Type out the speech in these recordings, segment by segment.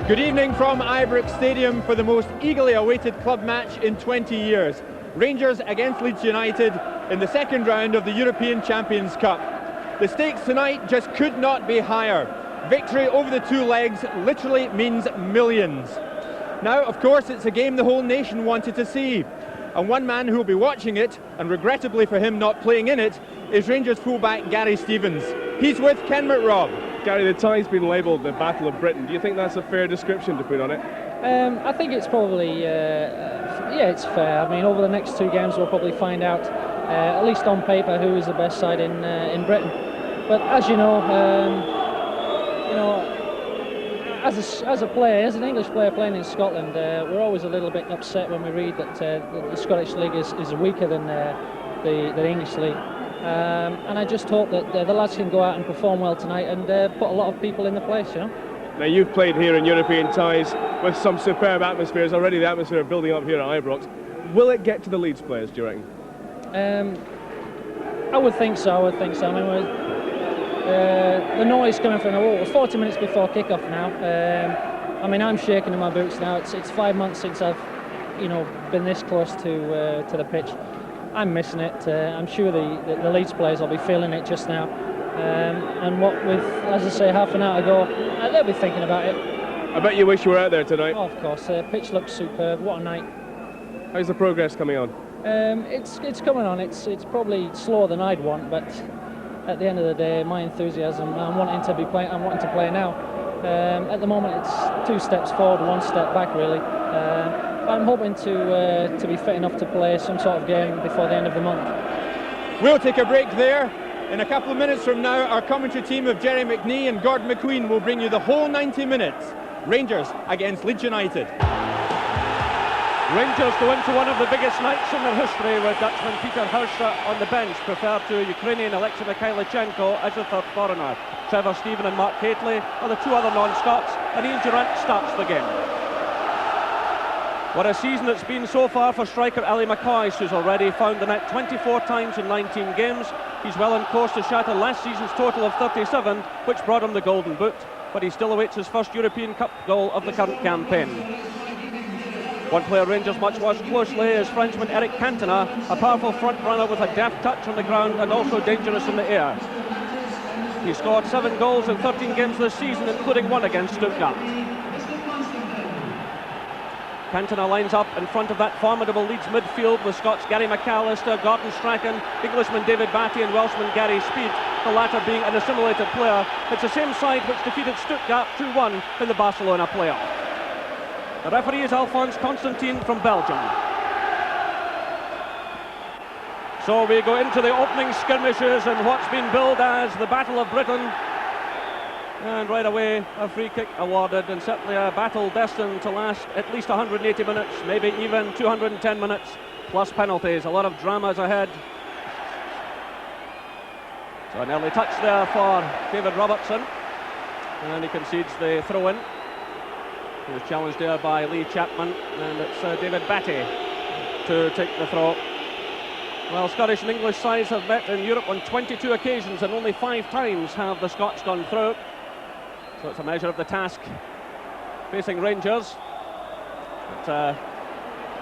Good evening from Ibrox Stadium for the most eagerly awaited club match in 20 years. Rangers against Leeds United in the second round of the European Champions Cup. The stakes tonight just could not be higher. Victory over the two legs literally means millions. Now, of course, it's a game the whole nation wanted to see. And one man who will be watching it, and regrettably for him not playing in it, is Rangers fullback Gary Stevens. He's with Ken McRobb. Gary, the tie's been labelled the Battle of Britain. Do you think that's a fair description to put on it? I think it's probably, yeah, it's fair. I mean, over the next two games we'll probably find out, at least on paper, who is the best side in Britain. But as you know, as a player, as an English player playing in Scotland, we're always a little bit upset when we read that the Scottish League is weaker than the English League. And I just hope that the lads can go out and perform well tonight and put a lot of people in the place, you know. Now, you've played here in European ties with some superb atmospheres. Already the atmosphere building up here at Ibrox. Will it get to the Leeds players, do you reckon? I would think so. I mean, the noise coming from we're 40 minutes before kick-off now. I mean, I'm shaking in my boots now. It's 5 months since I've, been this close to the pitch. I'm missing it. I'm sure the Leeds players will be feeling it just now. And what with, as I say, half an hour ago, they'll be thinking about it. I bet you wish you were out there tonight. Oh, of course. Pitch looks superb. What a night. How's the progress coming on? It's coming on. It's probably slower than I'd want, but at the end of the day, my enthusiasm, I'm wanting to play now. At the moment, it's 2 steps forward, 1 step back, really. I'm hoping to be fit enough to play some sort of game before the end of the month. We'll take a break there. In a couple of minutes from now, our commentary team of Jerry McNee and Gordon McQueen will bring you the whole 90 minutes. Rangers against Leeds United. Rangers go into one of the biggest nights in their history with Dutchman Peter Herstra on the bench, preferred to Ukrainian Alexei Mikhailichenko as the third foreigner. Trevor Stephen and Mark Hateley are the 2 other non-Scots, and Ian Durrant starts the game. What a season it's been so far for striker Ali McCoy, who's already found the net 24 times in 19 games. He's well on course to shatter last season's total of 37, which brought him the Golden Boot, but he still awaits his first European Cup goal of the current campaign. One player Rangers much watched closely is Frenchman Eric Cantona, a powerful front runner with a deft touch on the ground and also dangerous in the air. He scored 7 goals in 13 games this season, including 1 against Stuttgart. Cantona lines up in front of that formidable Leeds midfield with Scots Gary McAllister, Gordon Strachan, Englishman David Batty and Welshman Gary Speed, the latter being an assimilated player. It's the same side which defeated Stuttgart 2-1 in the Barcelona playoff. The referee is Alphonse Constantin from Belgium. So we go into the opening skirmishes in what's been billed as the Battle of Britain. And right away, a free kick awarded, and certainly a battle destined to last at least 180 minutes, maybe even 210 minutes, plus penalties. A lot of dramas ahead. So an early touch there for David Robertson, and he concedes the throw-in. He was challenged there by Lee Chapman, and it's David Batty to take the throw. Well, Scottish and English sides have met in Europe on 22 occasions, and only 5 times have the Scots gone through. So it's a measure of the task facing Rangers. But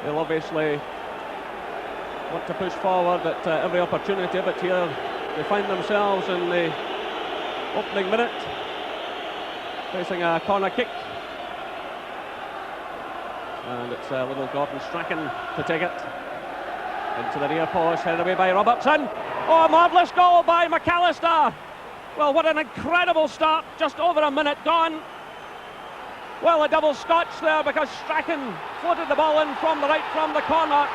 they'll obviously want to push forward at every opportunity, but here they find themselves in the opening minute facing a corner kick. And it's little Gordon Strachan to take it. Into the near post, headed away by Robertson. Oh, a marvellous goal by McAllister. Well, what an incredible start, just over a minute gone. Well, a double scotch there because Strachan floated the ball in from the right from the corner.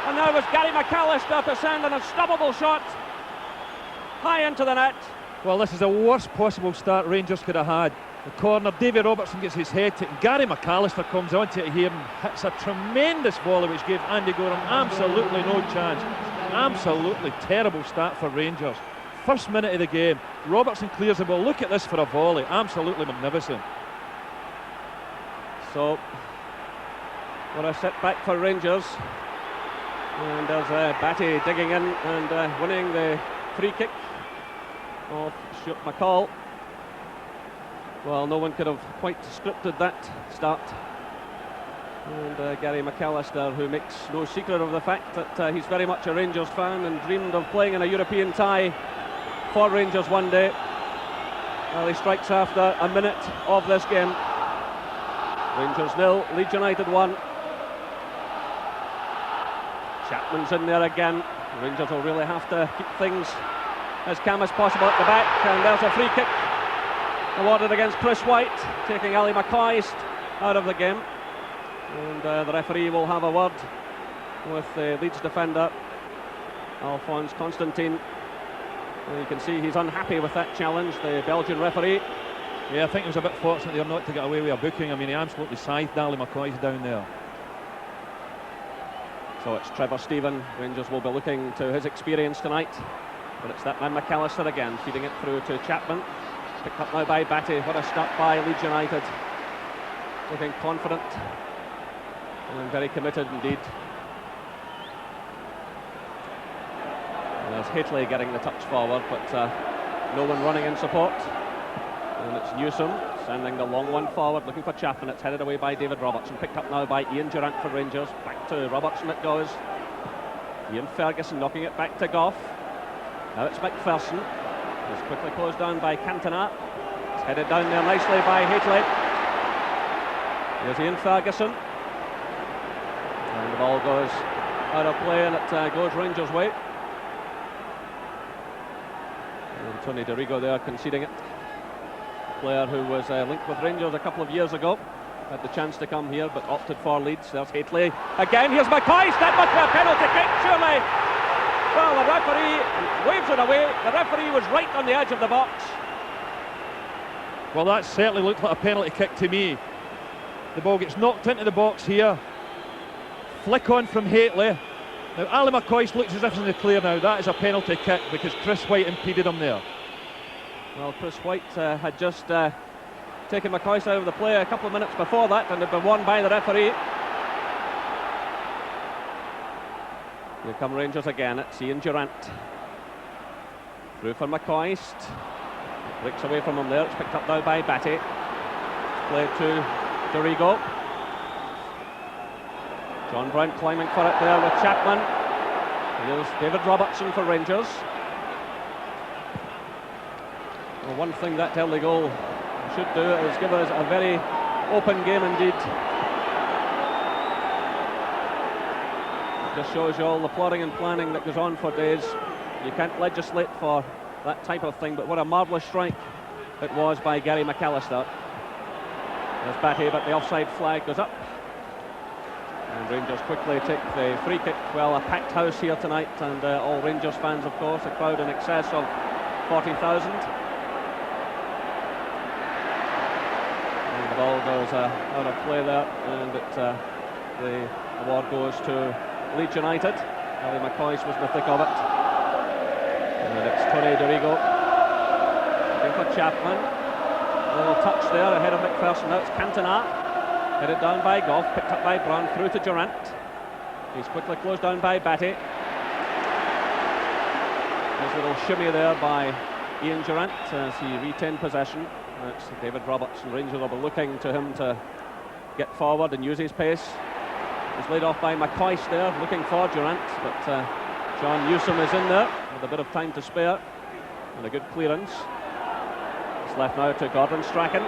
And there was Gary McAllister to send an unstoppable shot high into the net. Well, this is the worst possible start Rangers could have had. The corner, David Robertson gets his head to it, and Gary McAllister comes onto it here and hits a tremendous volley which gave Andy Gorham absolutely no chance. Absolutely terrible start for Rangers. First minute of the game, Robertson clears the ball. Look at this for a volley, absolutely magnificent. So, what a setback for Rangers. And there's Batty digging in and winning the free kick of Stuart McCall. Well, no one could have quite scripted that start. And Gary McAllister, who makes no secret of the fact that he's very much a Rangers fan and dreamed of playing in a European tie for Rangers one day. Well, he strikes after a minute of this game. Rangers 0, Leeds United 1. Chapman's in there again. Rangers will really have to keep things as calm as possible at the back, and there's a free kick awarded against Chris White, taking Ali McCoist out of the game. And the referee will have a word with the Leeds defender, Alphonse Constantine. And you can see he's unhappy with that challenge, the Belgian referee. Yeah, I think it was a bit fortunate there not to get away with a booking. I mean, he absolutely scythed Ali McCoist down there. So it's Trevor Stephen. Rangers will be looking to his experience tonight. But it's that man McAllister again, feeding it through to Chapman. Picked up now by Batty. What a start by Leeds United. Looking confident and very committed indeed. And there's Haitley getting the touch forward, but no one running in support. And it's Newsom sending the long one forward, looking for Chapman. It's headed away by David Robertson. Picked up now by Ian Durrant for Rangers. Back to Robertson it goes. Ian Ferguson knocking it back to Goff. Now it's McPherson. It's quickly closed down by Cantona. It's headed down there nicely by Haitley. Here's Ian Ferguson. And the ball goes out of play, and it goes Rangers' way. And Tony DeRigo there conceding it. A player who was linked with Rangers a couple of years ago. Had the chance to come here, but opted for Leeds. There's Haitley. Again, here's McCoist. That must be a penalty kick, surely. Well, the referee waves it away. The referee was right on the edge of the box. Well, that certainly looked like a penalty kick to me. The ball gets knocked into the box here. Flick on from Haitley. Now, Ali McCoist looks as if he's in the clear now. That is a penalty kick because Chris White impeded him there. Well, Chris White had just taken McCoist out of the play a couple of minutes before that, and had been won by the referee. Here come Rangers again. It's Ian Durrant. Through for McCoist. Breaks away from him there. It's picked up now by Batty. It's played to DeRigo. John Brown climbing for it there with Chapman. Here's David Robertson for Rangers. Well, one thing that early goal should do is give us a very open game indeed. It just shows you all the plotting and planning that goes on for days. You can't legislate for that type of thing, but what a marvellous strike it was by Gary McAllister. There's Batty, but the offside flag goes up. And Rangers quickly take the free kick. Well, a packed house here tonight, and all Rangers fans, of course, a crowd in excess of 40,000. And the ball goes out of play there, and the award goes to Leeds United. Ali McCoist was in the thick of it. And it's Tony DeRigo looking for Chapman. A little touch there ahead of McPherson. Now it's Cantona. Headed down by Goff, picked up by Brown, through to Durrant. He's quickly closed down by Batty. There's a little shimmy there by Ian Durrant as he retained possession. It's David Robertson. Rangers will be looking to him to get forward and use his pace. He's laid off by McCoist there, looking for Durrant, but John Newsom is in there with a bit of time to spare and a good clearance. It's left now to Gordon Strachan.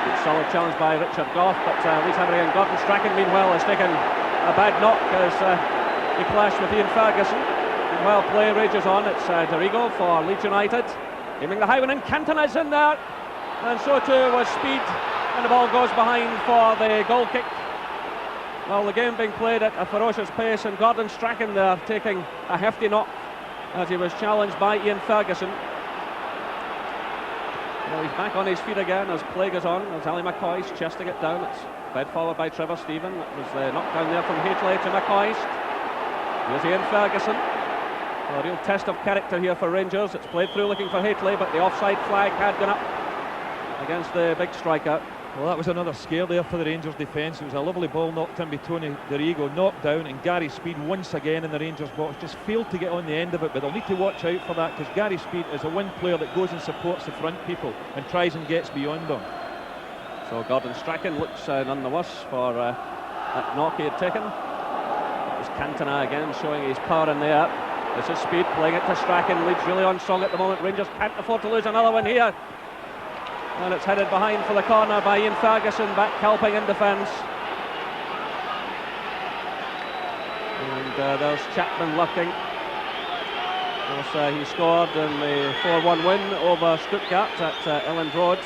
Good solid challenge by Richard Goff, but Leeds having again. Gordon Strachan, meanwhile, has taken a bad knock as he clashed with Ian Ferguson. Meanwhile, play rages on. It's DeRigo for Leeds United. Aiming the high one, and Cantona's in there. And so too was Speed, and the ball goes behind for the goal kick. Well, the game being played at a ferocious pace, and Gordon Strachan there taking a hefty knock as he was challenged by Ian Ferguson. Well, he's back on his feet again as play goes on. There's Ali McCoist chesting it down. It's fed forward by Trevor Stephen. That was the knockdown there from Haitley to McCoist. Here's Ian Ferguson. Well, a real test of character here for Rangers. It's played through looking for Haitley, but the offside flag had gone up against the big striker. Well, that was another scare there for the Rangers defence. It was a lovely ball knocked in by Britain.The, knocked down, and Gary Speed once again in the Rangers box just failed to get on the end of it, but they'll need to watch out for that, because Gary Speed is a wing player that goes and supports the front people and tries and gets beyond them. So Gordon Strachan looks none the worse for that knock he had taken. It was Cantona again showing his power in there. This is Speed playing it to Strachan. Leeds really on song at the moment. Rangers can't afford to lose another one here. And it's headed behind for the corner by Ian Ferguson, back helping in defence. And there's Chapman lurking. Of course, he scored in the 4-1 win over Stuttgart at Elland Road,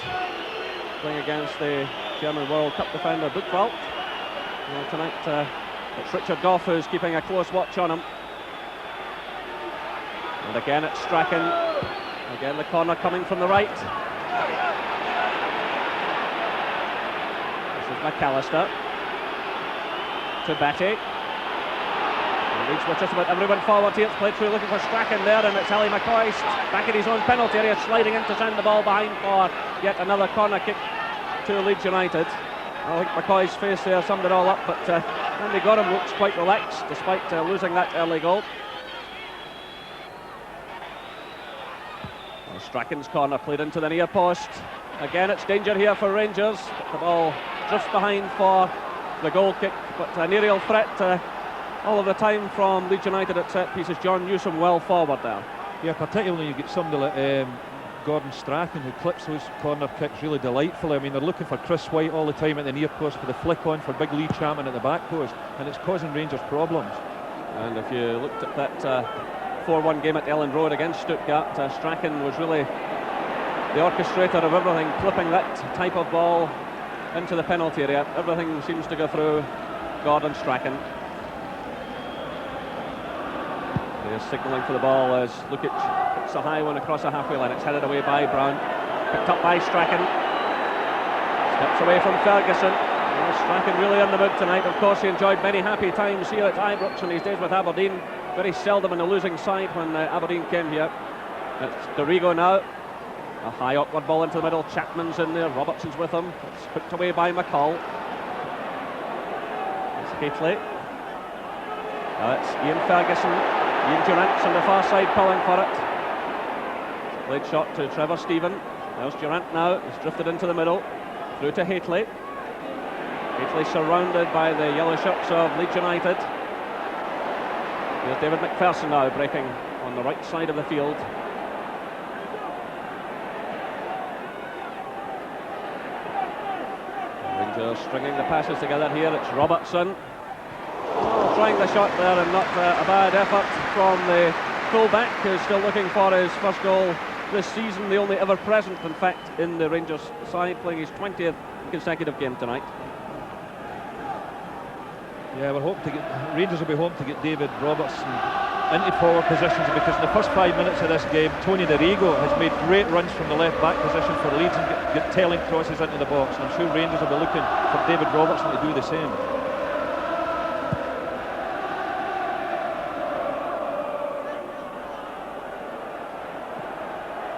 playing against the German World Cup defender Buchwald. Tonight it's Richard Gough who's keeping a close watch on him. And again it's Strachan. Again the corner coming from the right. McAllister to Batty. Leeds with just about everyone forward here. It's played through looking for Strachan there, and it's Ali McCoist back in his own penalty area, sliding in to send the ball behind for yet another corner kick to Leeds United. I think McCoist's face there summed it all up, but Andy Gorham looks quite relaxed despite losing that early goal. Well, Strachan's corner played into the near post. Again, it's danger here for Rangers. The ball drifts behind for the goal kick, but an aerial threat all of the time from Leeds United at set pieces. John Newsom well forward there. Yeah, particularly you get somebody like Gordon Strachan, who clips those corner kicks really delightfully. I mean, they're looking for Chris White all the time at the near post with a flick on for big Lee Chapman at the back post, and it's causing Rangers problems. And if you looked at that 4-1 game at Elland Road against Stuttgart, Strachan was really the orchestrator of everything, clipping that type of ball into the penalty area. Everything seems to go through Gordon Strachan. They're signalling for the ball as Lukic hits a high one across the halfway line. It's headed away by Brown, picked up by Strachan. Steps away from Ferguson. Well, Strachan really in the mood tonight. Of course, he enjoyed many happy times here at Ibrox in his days with Aberdeen. Very seldom in the losing side when Aberdeen came here. It's Dorigo now. A high awkward ball into the middle. Chapman's in there. Robertson's with him. It's hooked away by McCall. It's Haitley. It's Ian Ferguson. Ian Durrant's on the far side calling for it. Played shot to Trevor Stephen. There's Durrant now. He's drifted into the middle. Through to Haitley. Haitley surrounded by the yellow shirts of Leeds United. Here's David McPherson now breaking on the right side of the field. Rangers stringing the passes together here. It's Robertson. Oh, trying the shot there, and not a bad effort from the full-back, who's still looking for his first goal this season, the only ever present, in fact, in the Rangers side, playing his 20th consecutive game tonight. Yeah, we're hoping to get Rangers will be hoping to get David Robertson into forward positions, because in the first 5 minutes of this game, Tony Dorigo has made great runs from the left back position for Leeds and get telling crosses into the box. And I'm sure Rangers will be looking for David Robertson to do the same.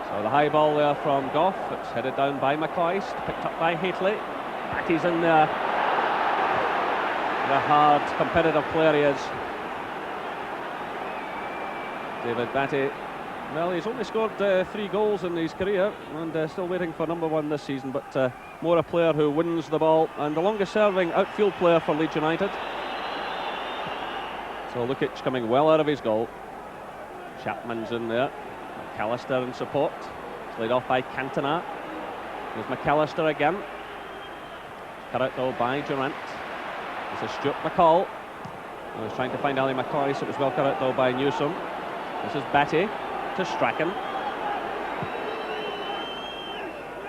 So the high ball there from Gough. It's headed down by McCoist, picked up by Haitley. Batty's in there. The hard, competitive player he is. David Batty. Well, he's only scored 3 goals in his career, and still waiting for number 1 this season, but more a player who wins the ball, and the longest serving outfield player for Leeds United. So Lukic coming well out of his goal. Chapman's in there. McAllister in support. It's laid off by Cantona. There's McAllister again. Cut out though by Durrant. This is Stuart McCall. I was trying to find Ali McCoy, so it was well cut out though by Newsom. This is Batty to Strachan.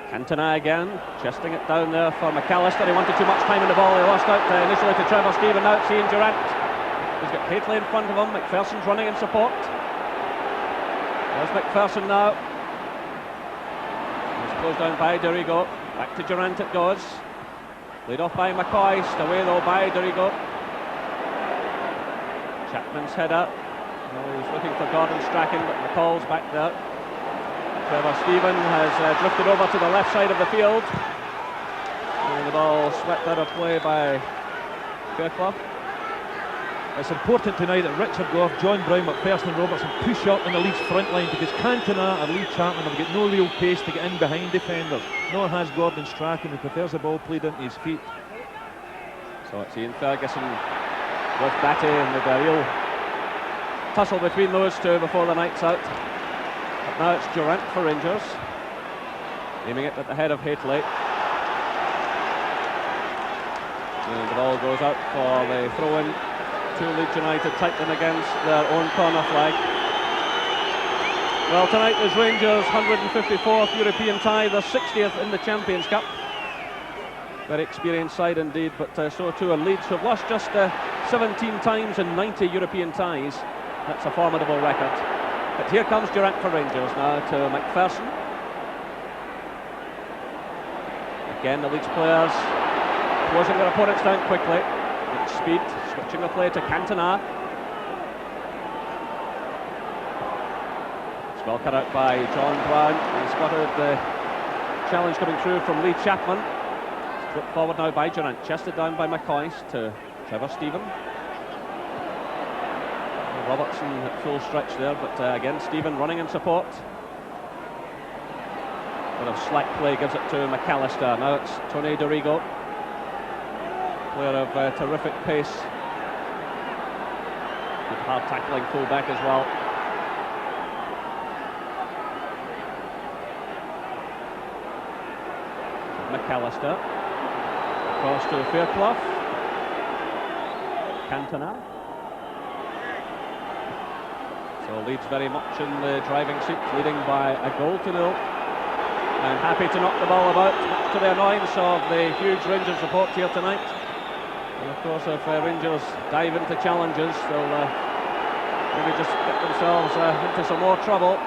Cantona again, chesting it down there for McAllister. He wanted too much time in the ball. He lost out initially to Trevor Stephen. Now it's Ian Durrant. He's got Haitley in front of him. McPherson's running in support. There's McPherson now. He's closed down by Dorigo. Back to Durrant it goes. Laid off by McCoist. Away though by Dorigo. Chapman's header. Well, he's looking for Gordon Strachan, but McCall's back there. Trevor Stephen has drifted over to the left side of the field. the ball swept out of play by Fairclough. It's important tonight that Richard Gough, John Brown, McPherson and Robertson push up in the Leeds front line, because Cantona or Lee Chapman have got no real pace to get in behind defenders, nor has Gordon Strachan, who prefers the ball played into his feet. So it's Ian Ferguson with Batty, and a real tussle between those two before the night's out. But now it's Durant for Rangers, aiming it at the head of Hateley. And the ball goes out for the throw-in to Leeds United, tightening against their own corner flag. Well, tonight is Rangers' 154th European tie, their 60th in the Champions Cup. Very experienced side indeed, but so too are Leeds, who have lost just 17 times in 90 European ties. That's a formidable record. But here comes Durant for Rangers now to McPherson. Again, the Leeds players closing their opponents down quickly. With speed, switching the play to Cantona. It's well cut out by John Brown. He spotted the challenge coming through from Lee Chapman. Flipped forward now by Durant, chested down by McCoist to Trevor Stephen. Robertson at full stretch there, but again Stephen running in support. Bit of slack play gives it to McAllister. Now it's Tony Dorigo, player of terrific pace. Good hard tackling full-back as well. McAllister across to Fairclough. Cantona. So Leeds very much in the driving seat, leading by a goal to nil, and happy to knock the ball about, much to the annoyance of the huge Rangers support here tonight. And of course, if Rangers dive into challenges, they'll maybe just get themselves into some more trouble.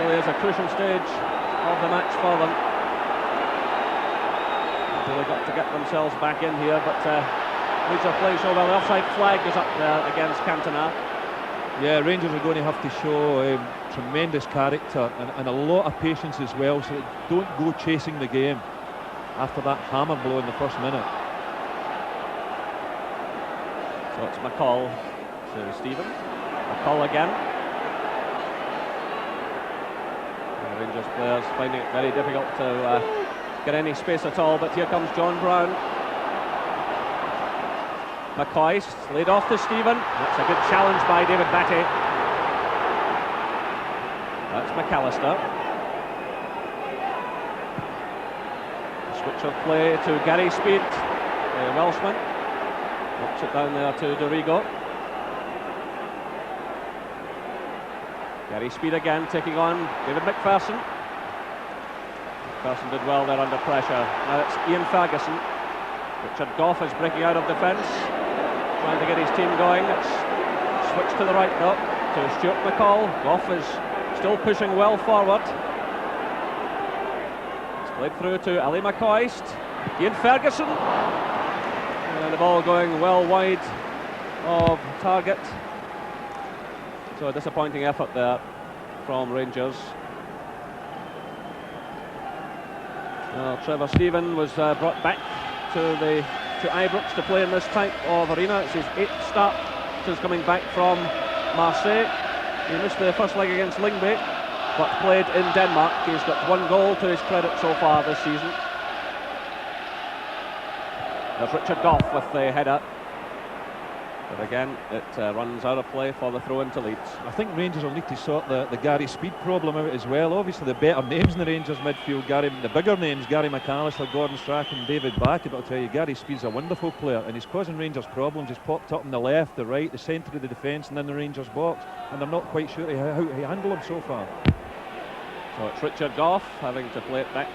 Really is a crucial stage of the match for them. They've got to get themselves back in here, but Leeds are playing so well. The offside flag is up there against Cantona. Yeah, Rangers are going to have to show tremendous character and a lot of patience as well, so they don't go chasing the game after that hammer blow in the first minute. So it's McCall to Stephen. McCall again. The Rangers players finding it very difficult to get any space at all, but here comes John Brown. McCoist laid off to Stephen. That's a good challenge by David Batty. That's McAllister. Switch of play to Gary Speed, the Welshman. Knocks it down there to Dorigo. Gary Speed again taking on David McPherson. McPherson did well there under pressure. Now it's Ian Ferguson. Richard Gough is breaking out of defence, trying to get his team going. It's switched to the right now to Stuart McCall. Gough is still pushing well forward. It's played through to Ali McCoist. Ian Ferguson. And the ball going well wide of target. So a disappointing effort there from Rangers. Trevor Stephen was brought back to Ibrox to play in this type of arena. It's his 8th start since coming back from Marseille. He missed the first leg against Lyngby, but played in Denmark. He's got 1 goal to his credit so far this season. There's Richard Gough with the header. But again, it runs out of play for the throw into Leeds. I think Rangers will need to sort the Gary Speed problem out as well. Obviously the better names in the Rangers midfield, the bigger names, Gary McAllister, Gordon Strachan, David Batty, but I'll tell you, Gary Speed's a wonderful player and he's causing Rangers problems. He's popped up on the left, the right, the centre of the defence and in the Rangers box, and they're not quite sure how to handle him so far. So it's Richard Gough having to play it back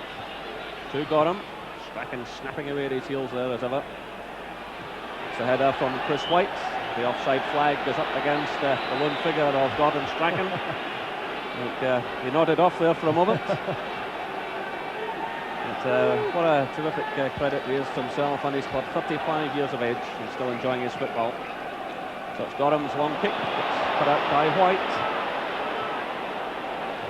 to Gorham. Strachan snapping away at his heels there as ever. It's a header from Chris White. The offside flag goes up against the lone figure of Gordon Strachan. He nodded off there for a moment. But what a terrific credit he is to himself and his club. 35 years of age and still enjoying his football. So it's Gorham's long kick. It's put out by White.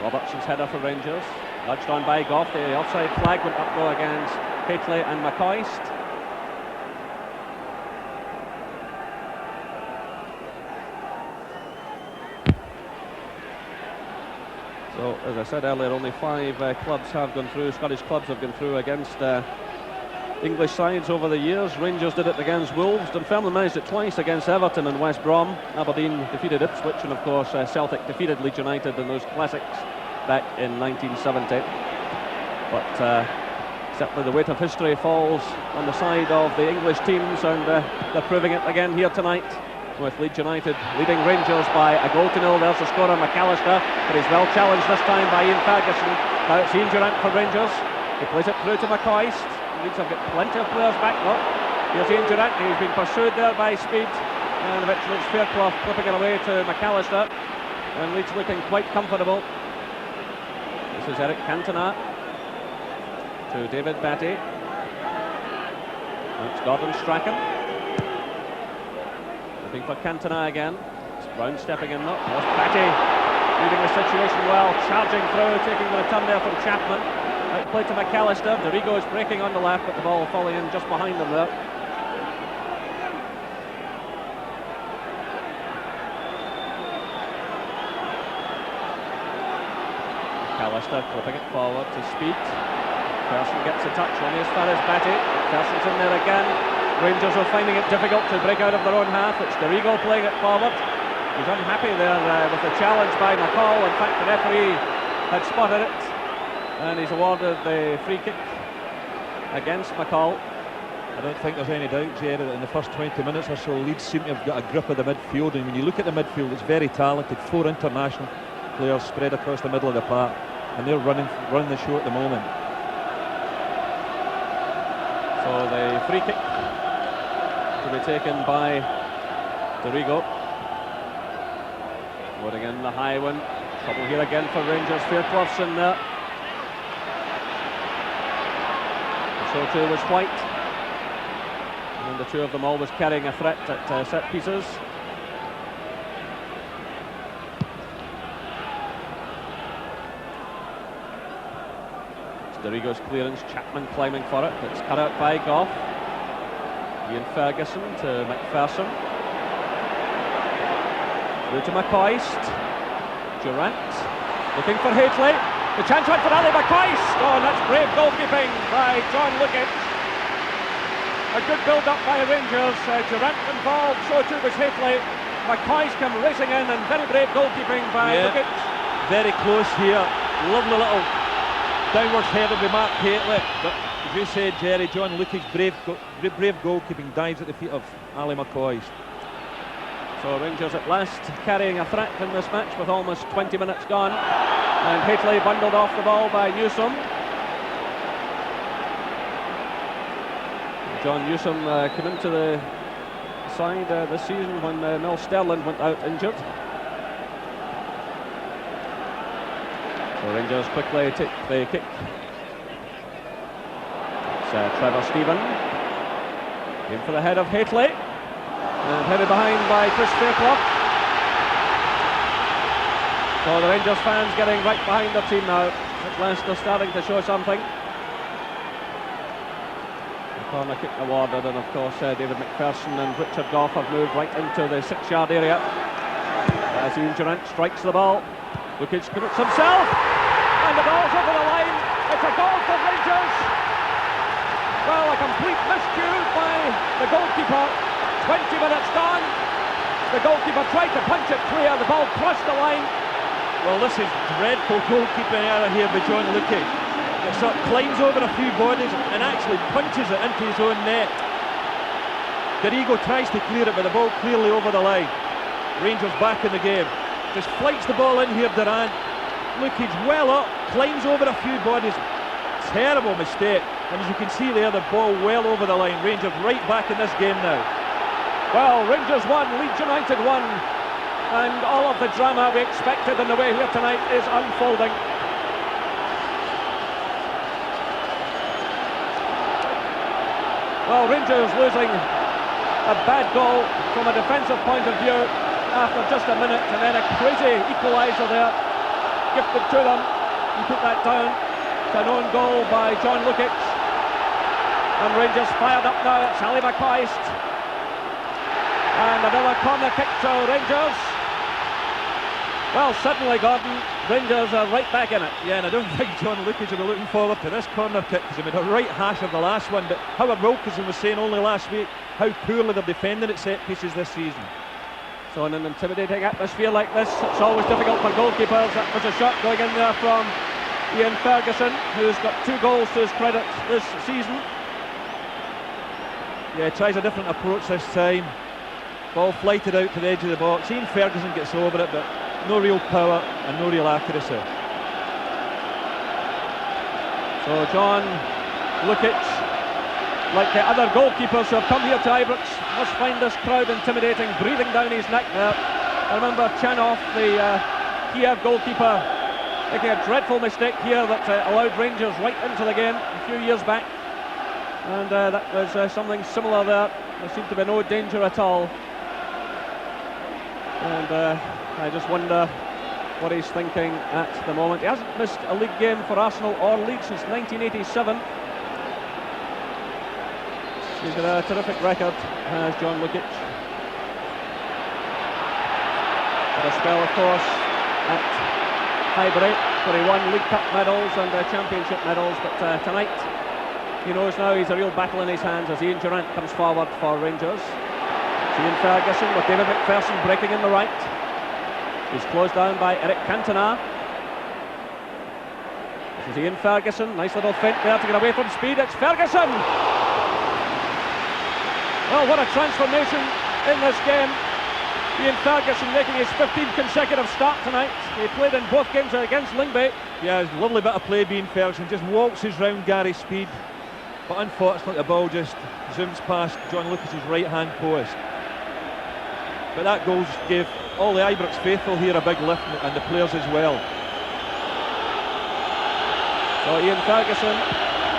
Robertson's header for Rangers. Nudged on by Gough. The offside flag went up though against Haitley and McCoist. So, as I said earlier, only 5 clubs have gone through, Scottish clubs have gone through against English sides over the years. Rangers did it against Wolves, Dunfermline managed it twice against Everton and West Brom. Aberdeen defeated Ipswich, and of course Celtic defeated Leeds United in those classics back in 1970. But certainly the weight of history falls on the side of the English teams, and they're proving it again here tonight, with Leeds United leading Rangers by a goal to nil. There's the scorer, McAllister, but he's well challenged this time by Ian Ferguson. Now it's Ian Durrant for Rangers. He plays it through to McCoist. Leeds have got plenty of players back. Look, here's Ian Durrant. He's been pursued there by speed, and eventually it's Fairclough clipping it away to McAllister, and Leeds looking quite comfortable. This is Eric Cantona to David Batty. It's Gordon Strachan looking for Cantona again. It's Brown stepping in. Look, there's Batty reading the situation well, charging through, taking the return there from Chapman. Out play to McAllister. Dorigo is breaking on the left, but the ball falling in just behind him there. McAllister clipping it forward to Speed. Persson gets a touch only as far as Batty. Person's in there again. Rangers are finding it difficult to break out of their own half. It's Dorigo playing it forward. He's unhappy there with the challenge by McCall. In fact, the referee had spotted it, and he's awarded the free kick against McCall. I don't think there's any doubt, Jerry, that in the first 20 minutes or so, Leeds seem to have got a grip of the midfield, and when you look at the midfield, it's very talented. 4 international players spread across the middle of the park, and they're running the show at the moment. So the free kick to be taken by Dorigo. Going in the high one. Trouble here again for Rangers. Fairclough's in there. So too was White. And the two of them always carrying a threat at set pieces. It's Dorigo's clearance. Chapman climbing for it. It's cut out by Goff. Ian Ferguson to McPherson. Through to McCoist. Durrant looking for Haitley. The chance went for Ali McCoist. Oh, and that's brave goalkeeping by John Lukic. A good build-up by Rangers. Durrant involved, so too was Haitley. McCoist come racing in, and very brave goalkeeping by Lukic. Very close here. Lovely little downwards header by Mark Haitley. But as you said, Jerry, John Lukic's brave goalkeeping dives at the feet of Ali McCoist. So Rangers at last carrying a threat in this match with almost 20 minutes gone. And Haitley bundled off the ball by Newsome. John Newsome came into the side this season when Mel Sterling went out injured. So Rangers quickly take the kick. It's Trevor Stephen. In for the head of Haitley. And headed behind by Chris Fairclough. So the Rangers fans getting right behind their team now. At last they're starting to show something. The corner kick awarded, and of course David McPherson and Richard Goff have moved right into the 6-yard area. As Ian Durrant strikes the ball. Lukic commits himself, and the ball's over the line. It's a goal for Rangers. Well, a complete miscue by the goalkeeper. 20 minutes gone. The goalkeeper tried to punch it clear. The ball crossed the line. Well, this is dreadful goalkeeping error here by John Lukic. It sort of climbs over a few bodies and actually punches it into his own net. Dorigo tries to clear it, but the ball clearly over the line. Rangers back in the game. Just flights the ball in here, Durrant. Lukic well up, climbs over a few bodies. Terrible mistake. And as you can see there, the ball well over the line. Rangers right back in this game now. Well, Rangers won, Leeds United won, and all of the drama we expected in the way here tonight is unfolding. Well, Rangers losing a bad goal from a defensive point of view after just a minute, and then a crazy equaliser there gifted to them. He put that down to an own goal by John Lukic. And Rangers fired up now. It's Ali McCoist. And another corner kick to Rangers. Well, suddenly, Gordon, Rangers are right back in it. Yeah, and I don't think John Lucas will be looking forward to this corner kick, because he made a right hash of the last one. But Howard Wilkinson was saying only last week how poorly they're defending at set pieces this season. So in an intimidating atmosphere like this, it's always difficult for goalkeepers. That was a shot going in there from Ian Ferguson, who's got 2 goals to his credit this season. Yeah, tries a different approach this time. Ball flighted out to the edge of the box. Ian Ferguson gets over it, but no real power and no real accuracy. So John Lukic, like the other goalkeepers who have come here to Ibrox, must find this crowd intimidating, breathing down his neck there. I remember Chanov, the Kiev goalkeeper, making a dreadful mistake here that allowed Rangers right into the game a few years back. And that was something similar there. There seemed to be no danger at all. And I just wonder what he's thinking at the moment. He hasn't missed a league game for Arsenal or Leeds since 1987. He's got a terrific record, has John Lukic. Had a spell, of course, at Highbury, where he won League Cup medals and Championship medals, but tonight he knows now he's a real battle in his hands as Ian Durrant comes forward for Rangers. It's Ian Ferguson with David McPherson breaking in the right. He's closed down by Eric Cantona. This is Ian Ferguson, nice little feint there to get away from speed. It's Ferguson! Well, what a transformation in this game. Ian Ferguson making his 15th consecutive start tonight. He played in both games against Lyngby. Yeah, it's a lovely bit of play being Ferguson. Just waltzes round Gary Speed. But unfortunately the ball just zooms past John Lucas's right hand post. But that goal gave all the Ibrox faithful here a big lift, and the players as well. So Ian Ferguson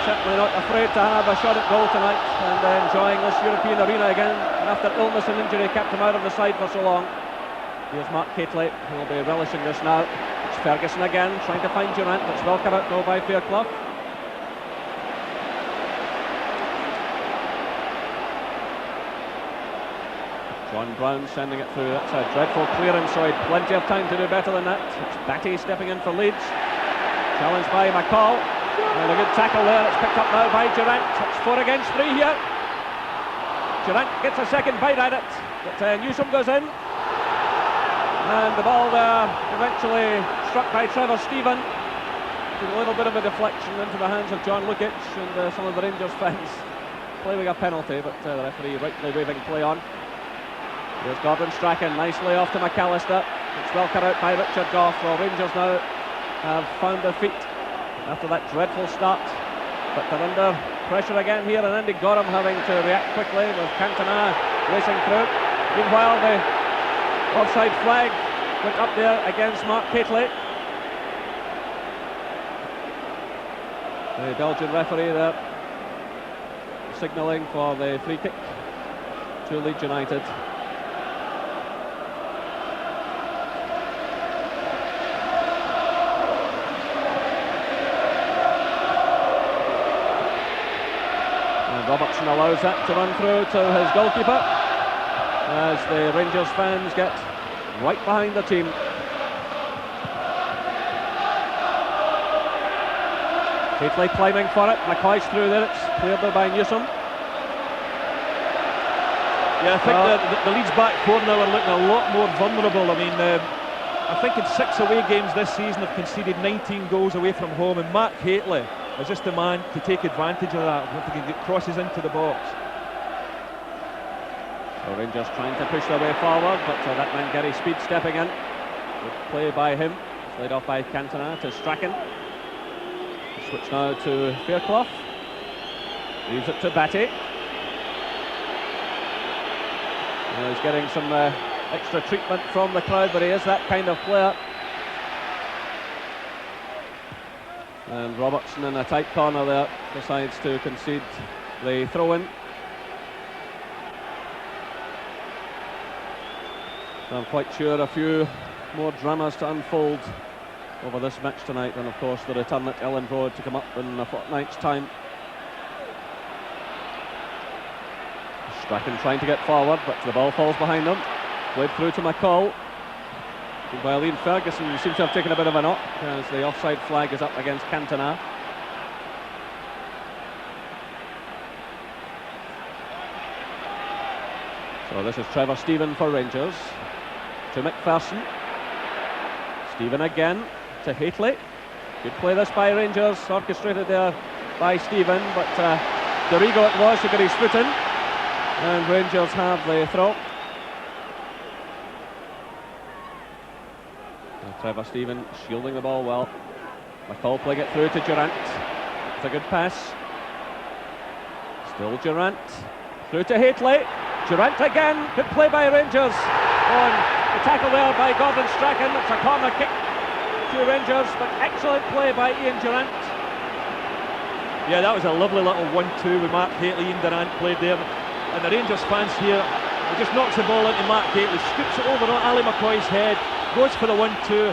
certainly not afraid to have a shot at goal tonight, and enjoying this European arena again. After illness and injury kept him out of the side for so long. Here's Mark Catley, who will be relishing this now. It's Ferguson again, trying to find Durrant. It's well cut out though by Fairclough. John Brown sending it through. That's a dreadful clearance, so he had plenty of time to do better than that. It's Batty stepping in for Leeds. Challenged by McCall. And a good tackle there. It's picked up now by Durrant. It's 4 against 3 here. Durrant gets a second bite at it, but Newsom goes in. And the ball there eventually struck by Trevor Stephen. With a little bit of a deflection into the hands of John Lukic, and some of the Rangers fans claiming a penalty, but the referee rightly waving play on. Here's Gordon Strachan, nicely off to McAllister. It's well cut out by Richard Goff. Well, Rangers now have found their feet after that dreadful start, but they're under pressure again here, and Andy Gorham having to react quickly with Cantona racing through. Meanwhile, the offside flag went up there against Mark Catley. The Belgian referee there signalling for the free kick to Leeds United. Robertson allows that to run through to his goalkeeper as the Rangers fans get right behind the team. Catley climbing for it. McCoy's through there. It's cleared there by Newsom. Yeah, I think the Leeds back four now are looking a lot more vulnerable. I mean, I think in 6 away games this season they've conceded 19 goals away from home, and Mark Catley is just the man to take advantage of that if he can get crosses into the box. So Rangers trying to push their way forward, but that man Gary Speed stepping in. Good play by him. It's laid off by Cantona to Strachan. Switch now to Fairclough. Leaves it to Batty. He's getting some extra treatment from the crowd, but he is that kind of player. And Robertson in a tight corner there decides to concede the throw-in. So I'm quite sure a few more dramas to unfold over this match tonight, and of course the return at Ellen Road to come up in a fortnight's time. Strachan trying to get forward, but the ball falls behind them. Played through to McCall. By Liam Ferguson, who seems to have taken a bit of a knock as the offside flag is up against Cantona. So this is Trevor Stephen for Rangers. To McPherson. Stephen again to Haitley. Good play this by Rangers, orchestrated there by Stephen, but Dorigo it was who got his foot in. And Rangers have the throw. Trevor Stephen shielding the ball well. McCall playing it through to Durant. It's a good pass. Still Durant. Through to Haitley. Durant again. Good play by Rangers. On the tackle there by Gordon Strachan. It's a corner kick to Rangers, but excellent play by Ian Durant. Yeah, that was a lovely little 1-2 with Mark Haitley. Ian Durant played there. And the Rangers fans here, he just knocks the ball into Mark Haitley, scoops it over on Ali McCoy's head, goes for the 1-2,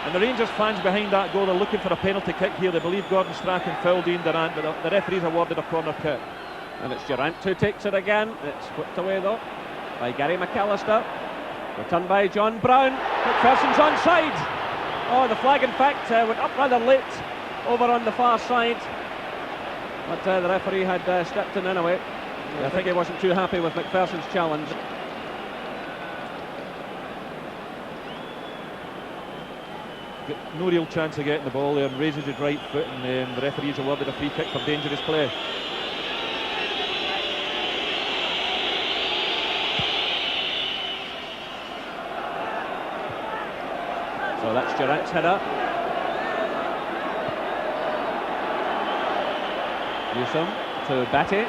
and the Rangers fans behind that goal are looking for a penalty kick here. They believe Gordon Strachan fouled Ian Durant, but the referee's awarded a corner kick. And it's Durant who takes it again. It's whipped away though by Gary McAllister. Returned by John Brown. McPherson's onside. Oh, the flag in fact went up rather late over on the far side, but the referee had stepped in anyway. I think he wasn't too happy with McPherson's challenge. No real chance of getting the ball there, and raises his right foot, and the referee's awarded a free kick for dangerous play. So that's Durant's header. Newsom to Batty.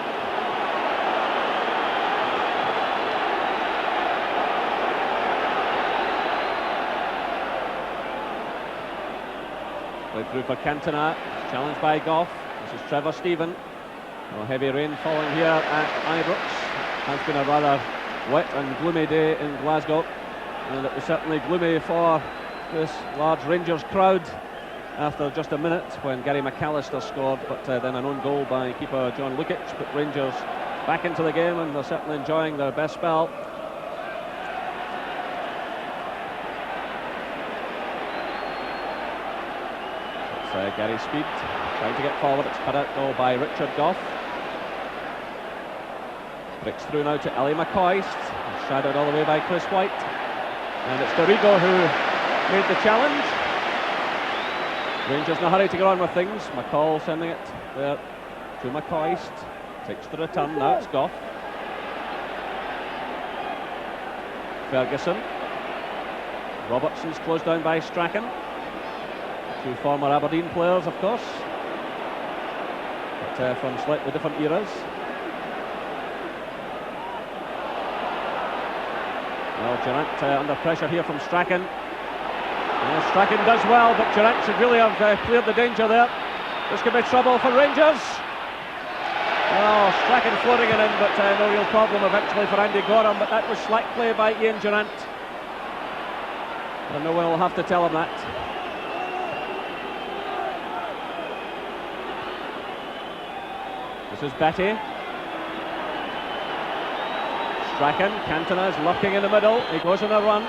Played through for Cantona. Challenged by Goff. This is Trevor Stephen. Well, heavy rain falling here at Ibrox. Has been a rather wet and gloomy day in Glasgow, and it was certainly gloomy for this large Rangers crowd after just a minute when Gary McAllister scored, but then an own goal by keeper John Lukic put Rangers back into the game, and they're certainly enjoying their best spell. It's Gary Speed trying to get forward. It's cut out goal by Richard Goff. Breaks through now to Ali McCoy, shadowed all the way by Chris White, and it's Dorigo who made the challenge. Rangers in a hurry to get on with things. McCall sending it there to McCoy. Takes the return. Now it's Goff. Ferguson. Robertson's closed down by Strachan. Two former Aberdeen players, of course, but from slightly different eras. Well, Durant under pressure here from Strachan. Well, Strachan does well, but Durant should really have cleared the danger there. This could be trouble for Rangers. Oh, Strachan floating it in, but no real problem eventually for Andy Gorham, but that was slack play by Ian Durant. And no one will have to tell him that. This is Batty. Strachan, Cantona is lurking in the middle. He goes on a run.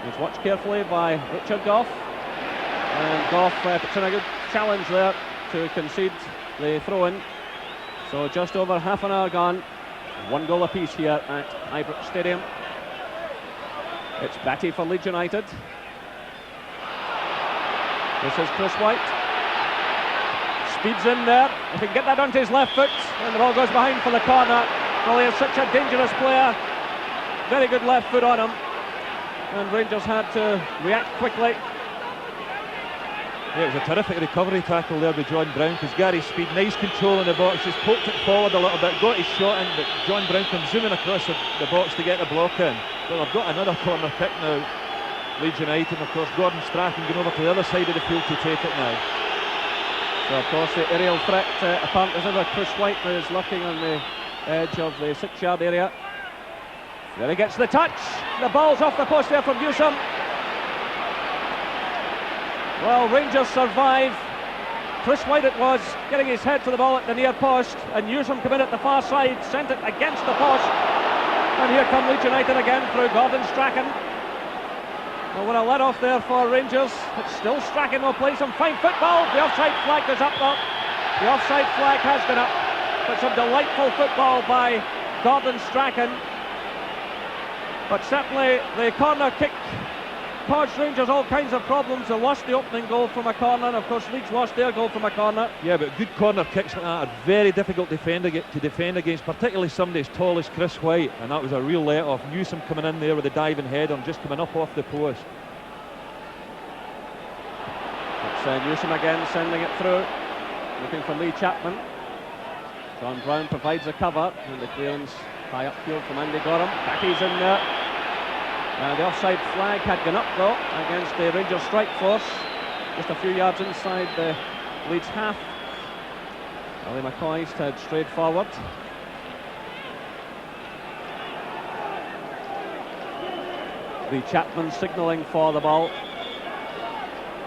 He's watched carefully by Richard Goff. And Goff puts in a good challenge there to concede the throw-in. So just over half an hour gone. 1 goal apiece here at Ibrox Stadium. It's Batty for Leeds United. This is Chris White. Speeds in there. If he can get that onto his left foot, and the ball goes behind for the corner. Well, he is such a dangerous player. Very good left foot on him. And Rangers had to react quickly. Yeah, it was a terrific recovery tackle there with John Brown, because Gary Speed, nice control in the box, just poked it forward a little bit, got his shot in, but John Brown comes zooming across the box to get the block in. Well, I've got another corner kick now, Leeds United, and of course Gordon Strachan going over to the other side of the field to take it now. So of course the aerial threat apparent as ever. Chris White is lurking on the edge of the 6-yard area. There he gets the touch. The ball's off the post there from Newsom. Well, Rangers survive Chris White it was, getting his head to the ball at the near post, and Newsom come in at the far side, sent it against the post, and here come Leeds United again through Gordon Strachan. Well, what a let off there for Rangers. It's still Strachan will play some fine football. The offside flag goes up though. The offside flag has gone up, but some delightful football by Gordon Strachan. But certainly the corner kick caused Rangers all kinds of problems. They lost the opening goal from a corner, and of course Leeds lost their goal from a corner. Yeah, but good corner kicks like that are very difficult to defend against, particularly somebody as tall as Chris White, and that was a real let-off. Newsom coming in there with a diving header and just coming up off the post. It's Newsom again sending it through, looking for Lee Chapman. John Brown provides the cover, and the clearance high upfield from Andy Gorham. Backie's in there. The offside flag had gone up though against the Rangers strike force, just a few yards inside the Leeds half. Ali McCoist had strayed forward. Lee Chapman signalling for the ball,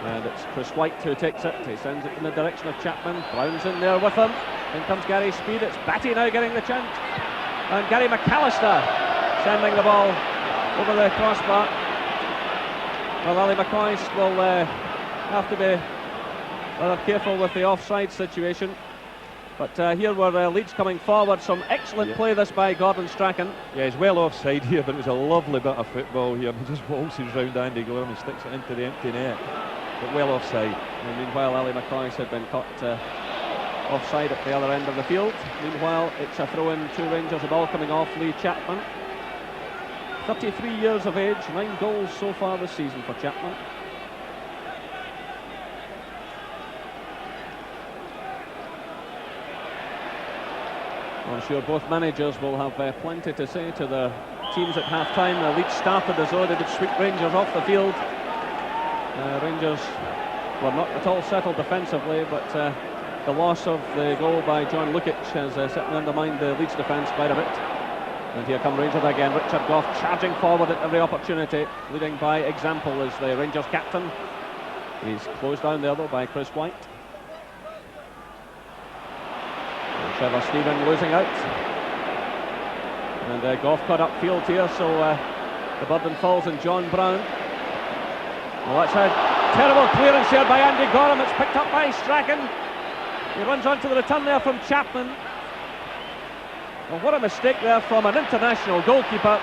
and it's Chris White who takes it. He sends it in the direction of Chapman. Brown's in there with him. In comes Gary Speed. It's Batty now getting the chance, and Gary McAllister sending the ball over the crossbar. Well, Ali McCoist will have to be rather careful with the offside situation. But here were Leeds coming forward. Some excellent play this by Gordon Strachan. Yeah, he's well offside here, but it was a lovely bit of football here. He just waltzes round Andy Gorham and sticks it into the empty net, but well offside. And meanwhile, Ali McCoist had been caught offside at the other end of the field. Meanwhile, it's a throw-in to Rangers. The ball coming off Lee Chapman. 33 years of age, 9 goals so far this season for Chapman. I'm sure both managers will have plenty to say to their teams at half-time. Leeds started as though they would sweep Rangers off the field. Rangers were not at all settled defensively, but the loss of the goal by John Lukic has certainly undermined the Leeds defence quite a bit. And here come Rangers again. Richard Gough charging forward at every opportunity, leading by example as the Rangers captain. He's closed down there though by Chris White. And Trevor Stephen losing out. And Gough caught up field here, so the burden falls on John Brown. Well, that's a terrible clearance here by Andy Gorham. It's picked up by Strachan. He runs on to the return there from Chapman. Well, what a mistake there from an international goalkeeper.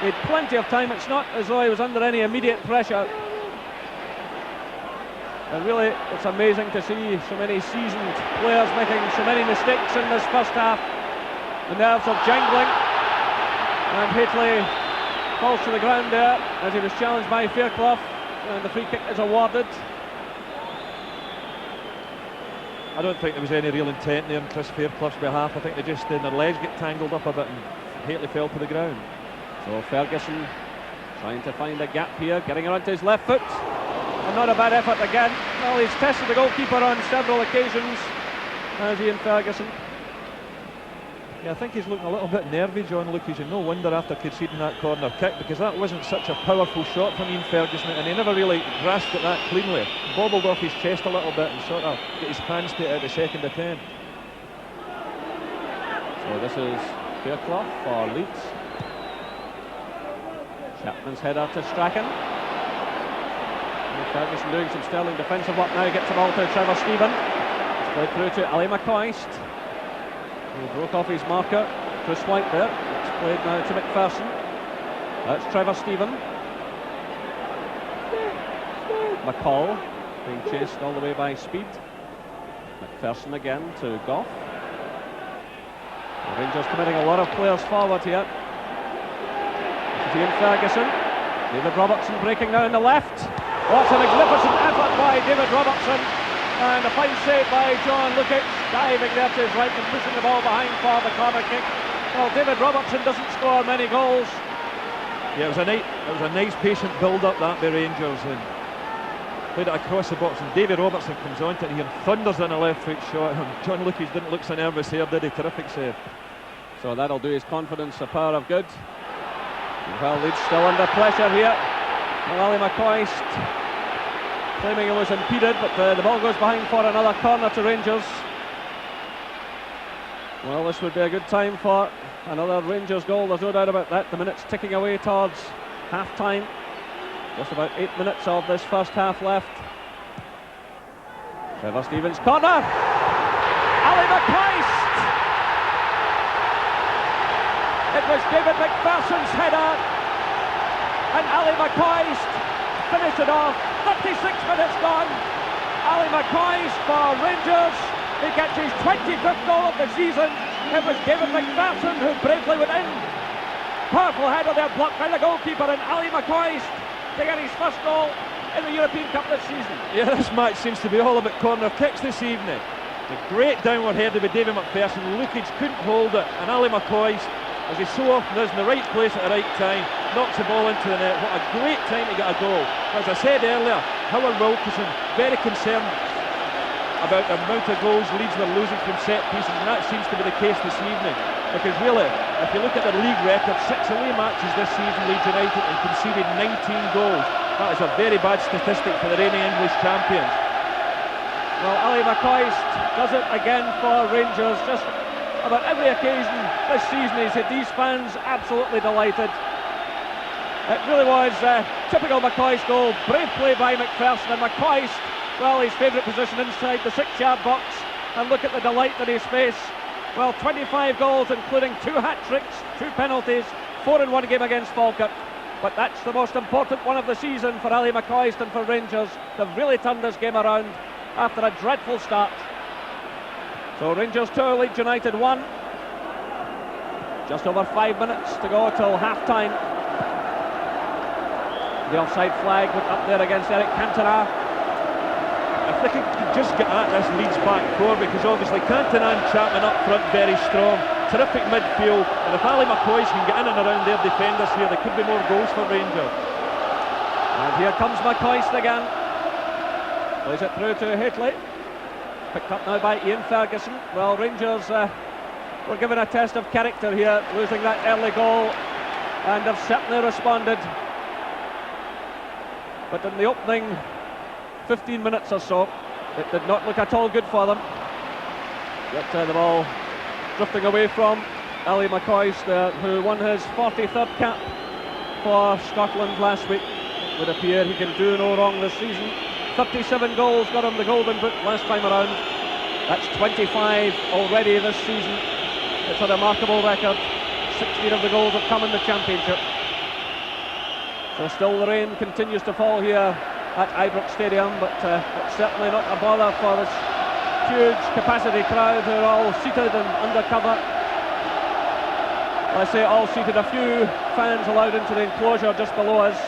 He had plenty of time. It's not as though he was under any immediate pressure. And really, it's amazing to see so many seasoned players making so many mistakes in this first half. The nerves are jangling. And Haitley falls to the ground there as he was challenged by Fairclough. And the free kick is awarded. I don't think there was any real intent there on Chris Fairclough's behalf. I think they just their legs get tangled up a bit and Haitley fell to the ground. So Ferguson trying to find a gap here, getting around to his left foot. And not a bad effort again. Well, he's tested the goalkeeper on several occasions, as Ian Ferguson. Yeah, I think he's looking a little bit nervy, John Lucas, and no wonder after conceding that corner kick, because that wasn't such a powerful shot from Ian Ferguson, and he never really grasped it that cleanly. Bobbled off his chest a little bit and sort of got his hands to it at the second attempt. So this is Fairclough for Leeds. Chapman's header to Strachan. And Ferguson doing some sterling defensive work now, gets the ball to Trevor Stephen. It's played through to Ali McCoist. He broke off his marker. Chris White there. It's played now to McPherson. That's Trevor Stephen. McCall being chased all the way by Speed. McPherson again to Gough. The Rangers committing a lot of players forward here. This is Ian Ferguson. David Robertson breaking now in the left. Oh, it's a magnificent effort by David Robertson. And a fine save by John Lukic, diving there to his right and pushing the ball behind for the corner kick. Well, David Robertson doesn't score many goals. Yeah, it was a nice patient build-up that by Rangers, and played it across the box, and David Robertson comes onto it here and thunders in a left foot shot. And John Lukic didn't look so nervous there, did he? Terrific save. So that'll do his confidence a power of good. Well, Leeds still under pressure here. Well, Ali McCoist claiming it was impeded, but the ball goes behind for another corner to Rangers. Well, this would be a good time for another Rangers goal, there's no doubt about that. The minutes ticking away towards half-time. Just about 8 minutes of this first half left. Trevor Stevens' corner. Ali McCoist. It was David McPherson's header, and Ali McCoist finished it off. 36 minutes gone. Ali McCoist for Rangers. He gets his 25th goal of the season. It was David McPherson who bravely went in. Powerful header there, blocked by the goalkeeper, and Ali McCoist to get his first goal in the European Cup this season. Yeah, this match seems to be all about corner kicks this evening. A great downward header by David McPherson. Lukic couldn't hold it, and Ali McCoist, as he so often is, in the right place at the right time, knocks the ball into the net. What a great time to get a goal. As I said earlier, Howard Wilkinson very concerned about the amount of goals Leeds were losing from set pieces, and that seems to be the case this evening. Because really, if you look at their league record, 6 away matches this season, Leeds United, and conceded 19 goals. That is a very bad statistic for the reigning English champions. Well, Ali McCoist does it again for Rangers. Just about every occasion this season he's had these fans absolutely delighted. It really was a typical McCoist goal. Brave play by McPherson, and McCoist, well, his favourite position inside the 6-yard box, and look at the delight in his face. Well, 25 goals, including 2 hat-tricks, 2 penalties, 4 in one game against Falkirk. But that's the most important one of the season for Ali McCoist and for Rangers. They've really turned this game around after a dreadful start. So Rangers 2, Leeds United 1. Just over 5 minutes to go till half-time. The offside flag went up there against Eric Cantona. If they could just get at this Leeds back four, because obviously Cantona and Chapman up front very strong, terrific midfield, and if Ali McCoist can get in and around their defenders here, there could be more goals for Rangers. And here comes McCoist again. Plays it through to Haitley. Picked up now by Ian Ferguson. Well, Rangers were given a test of character here, losing that early goal, and have certainly responded. But in the opening 15 minutes or so, it did not look at all good for them. But the ball drifting away from Ali McCoist, who won his 43rd cap for Scotland last week. It would appear he can do no wrong this season. 37 goals, got him the golden boot last time around. That's 25 already this season. It's a remarkable record. 16 of the goals have come in the Championship. So still the rain continues to fall here at Ibrox Stadium, but it's certainly not a bother for this huge capacity crowd who are all seated and under cover. I say all seated, a few fans allowed into the enclosure just below us,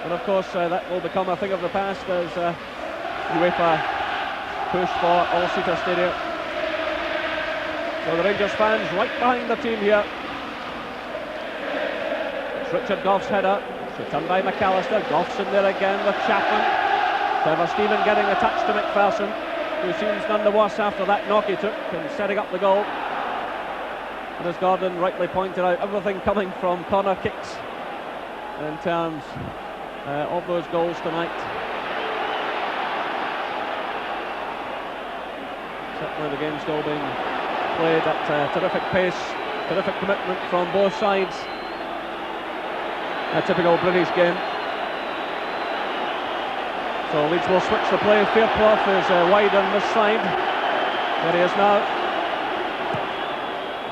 and of course that will become a thing of the past as UEFA push for all-seater stadium. So the Rangers fans right behind the team here. It's Richard Goff's header. Returned by McAllister. Goff's in there again with Chapman. Trevor Stephen getting a touch to McPherson, who seems none the worse after that knock he took and setting up the goal. And as Gordon rightly pointed out, everything coming from corner kicks in terms of those goals tonight. Certainly the game still being played at terrific pace, terrific commitment from both sides. A typical British game. So Leeds will switch the play. Fairclough is wide on this side. There he is now.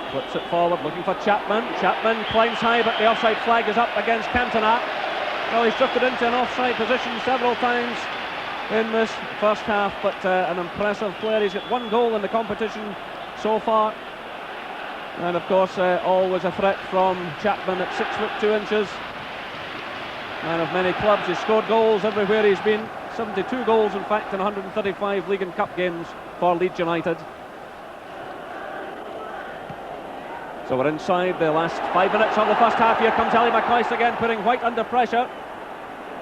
Flips it forward, looking for Chapman. Chapman climbs high, but the offside flag is up against Cantona. Well, he's drifted into an offside position several times in this first half, but an impressive player. He's got 1 goal in the competition so far. And of course, always a threat from Chapman at 6'2". Man of many clubs, he's scored goals everywhere he's been. 72 goals, in fact, in 135 League and Cup games for Leeds United. So we're inside the last 5 minutes of the first half. Here comes Ali McCoist again, putting White under pressure.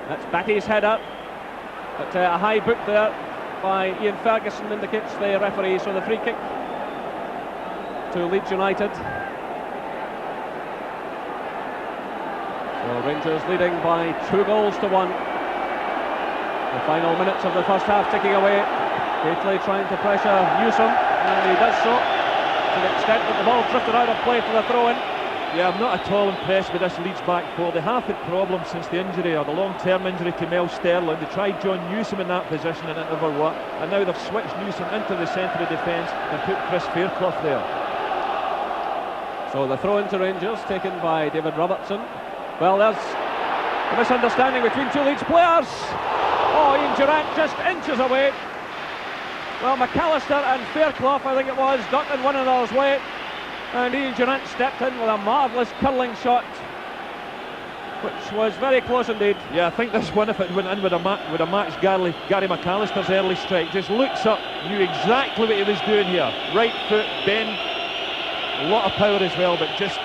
That's Batty's header. But a high boot there by Ian Ferguson indicates the referee, so the free kick to Leeds United. So Rangers leading by 2 goals to 1. The final minutes of the first half ticking away. Gately trying to pressure Newsom, and he does so to the extent that the ball drifted out of play for the throw-in. Yeah, I'm not at all impressed with this Leeds back four. They have had problems since the injury, or the long-term injury to Mel Sterling. They tried John Newsom in that position and it never worked, and now they've switched Newsom into the centre of defence and put Chris Fairclough there. So the throw-in to Rangers taken by David Robertson. Well, there's a misunderstanding between two Leeds players. Oh, Ian Durrant just inches away. Well, McAllister and Fairclough, I think it was, got in one another's way, and Ian Durrant stepped in with a marvellous curling shot, which was very close indeed. Yeah, I think this one, if it went in with a match Gary McAllister's early strike, just looks up, knew exactly what he was doing here. Right foot, bend, a lot of power as well, but just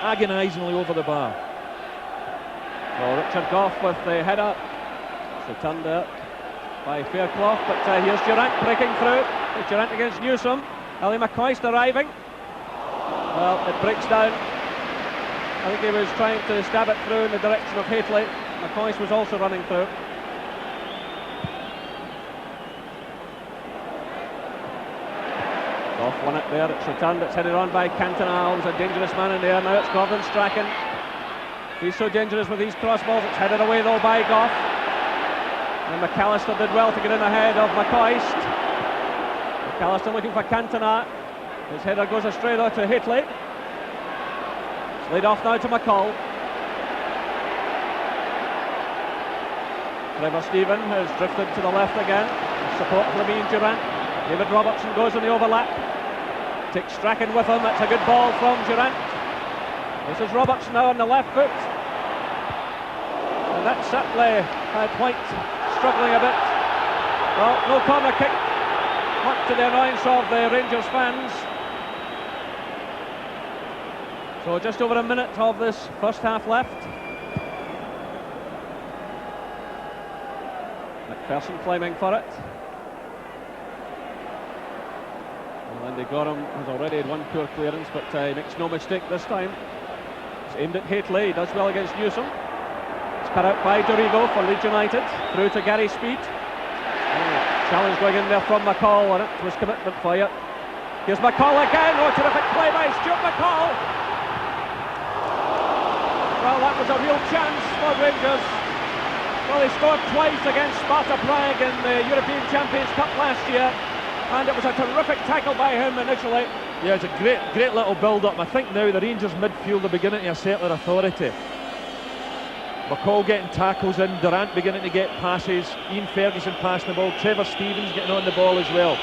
agonisingly over the bar. Well, Richard Gough with the header. It's returned there by Fairclough, but here's Durrant breaking through. It's Durrant against Newsom. Ali McCoist arriving. Well, it breaks down. I think he was trying to stab it through in the direction of Hateley. McCoist was also running through. Gough won it there, it's returned, it's headed on by Cantona. It was a dangerous man in there, now it's Gordon Strachan. He's so dangerous with these crossballs, it's headed away though by Gough. And McAllister did well to get in ahead of McCoist. McAllister looking for Cantona. His header goes astray though to Hateley. It's laid off now to McCall. Trevor Stephen has drifted to the left again. Support from Ian Durrant. David Robertson goes in the overlap. Takes Strachan with him. That's a good ball from Durrant. This is Robertson now on the left foot. And that's certainly High Point struggling a bit. Well, no corner kick, much to the annoyance of the Rangers fans. So just over a minute of this first half left. McPherson climbing for it. And Andy Gorham has already had one poor clearance, but he makes no mistake this time. It's aimed at Hateley, he does well against Newsom. It's cut out by Dorigo for Leeds United, through to Gary Speed. Challenge going in there from McCall, and it was commitment for you. Here's McCall again, oh terrific play by Stuart McCall. Well, that was a real chance for Rangers. Well, he scored twice against Sparta Prague in the European Champions Cup last year, and it was a terrific tackle by him initially. Yeah, it's a great little build-up. I think now the Rangers midfield are beginning to assert their authority. McCall getting tackles in, Durrant beginning to get passes, Ian Ferguson passing the ball, Trevor Stevens getting on the ball as well.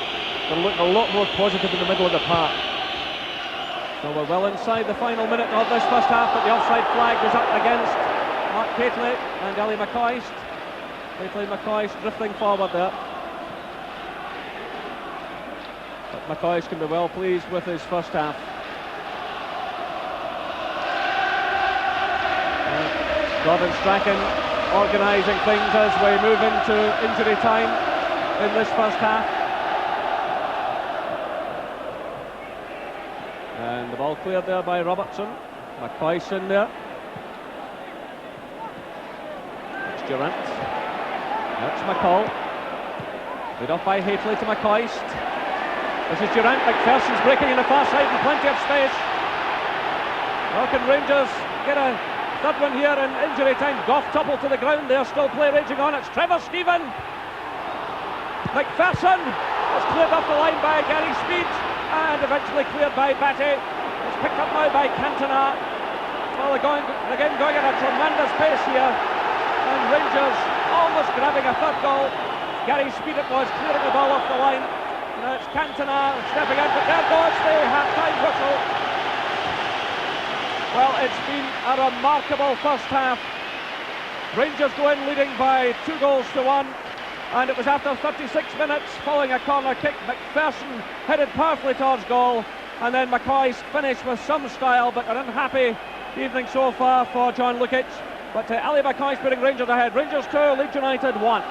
They're looking a lot more positive in the middle of the park. So we're well inside the final minute of this first half, but the offside flag was up against Mark Hateley and Ali McCoist. Hateley and McCoist drifting forward there. But McCoist can be well pleased with his first half. Gordon Strachan organising things as we move into injury time in this first half. And the ball cleared there by Robertson. McCoist in there. It's Durrant. That's McCall. Lead off by Hateley to McCoist. This is Durrant. McPherson's breaking in the far side and plenty of space. How can Rangers get a third one here in injury time? Gough toppled to the ground there, still play raging on. It's Trevor Stephen. McPherson was cleared off the line by Gary Speed and eventually cleared by Batty. It's picked up now by Cantona. Well, they're going at a tremendous pace here, and Rangers almost grabbing a third goal. Gary Speed it was, clearing the ball off the line. Now it's Cantona stepping in, but there goes the half-time whistle. Well, it's been a remarkable first half. Rangers go in leading by 2-1, and it was after 36 minutes following a corner kick. McPherson headed powerfully towards goal, and then McCoist finished with some style, but an unhappy evening so far for John Lukic. But Ali McCoist putting Rangers ahead. Rangers 2, Leeds United 1.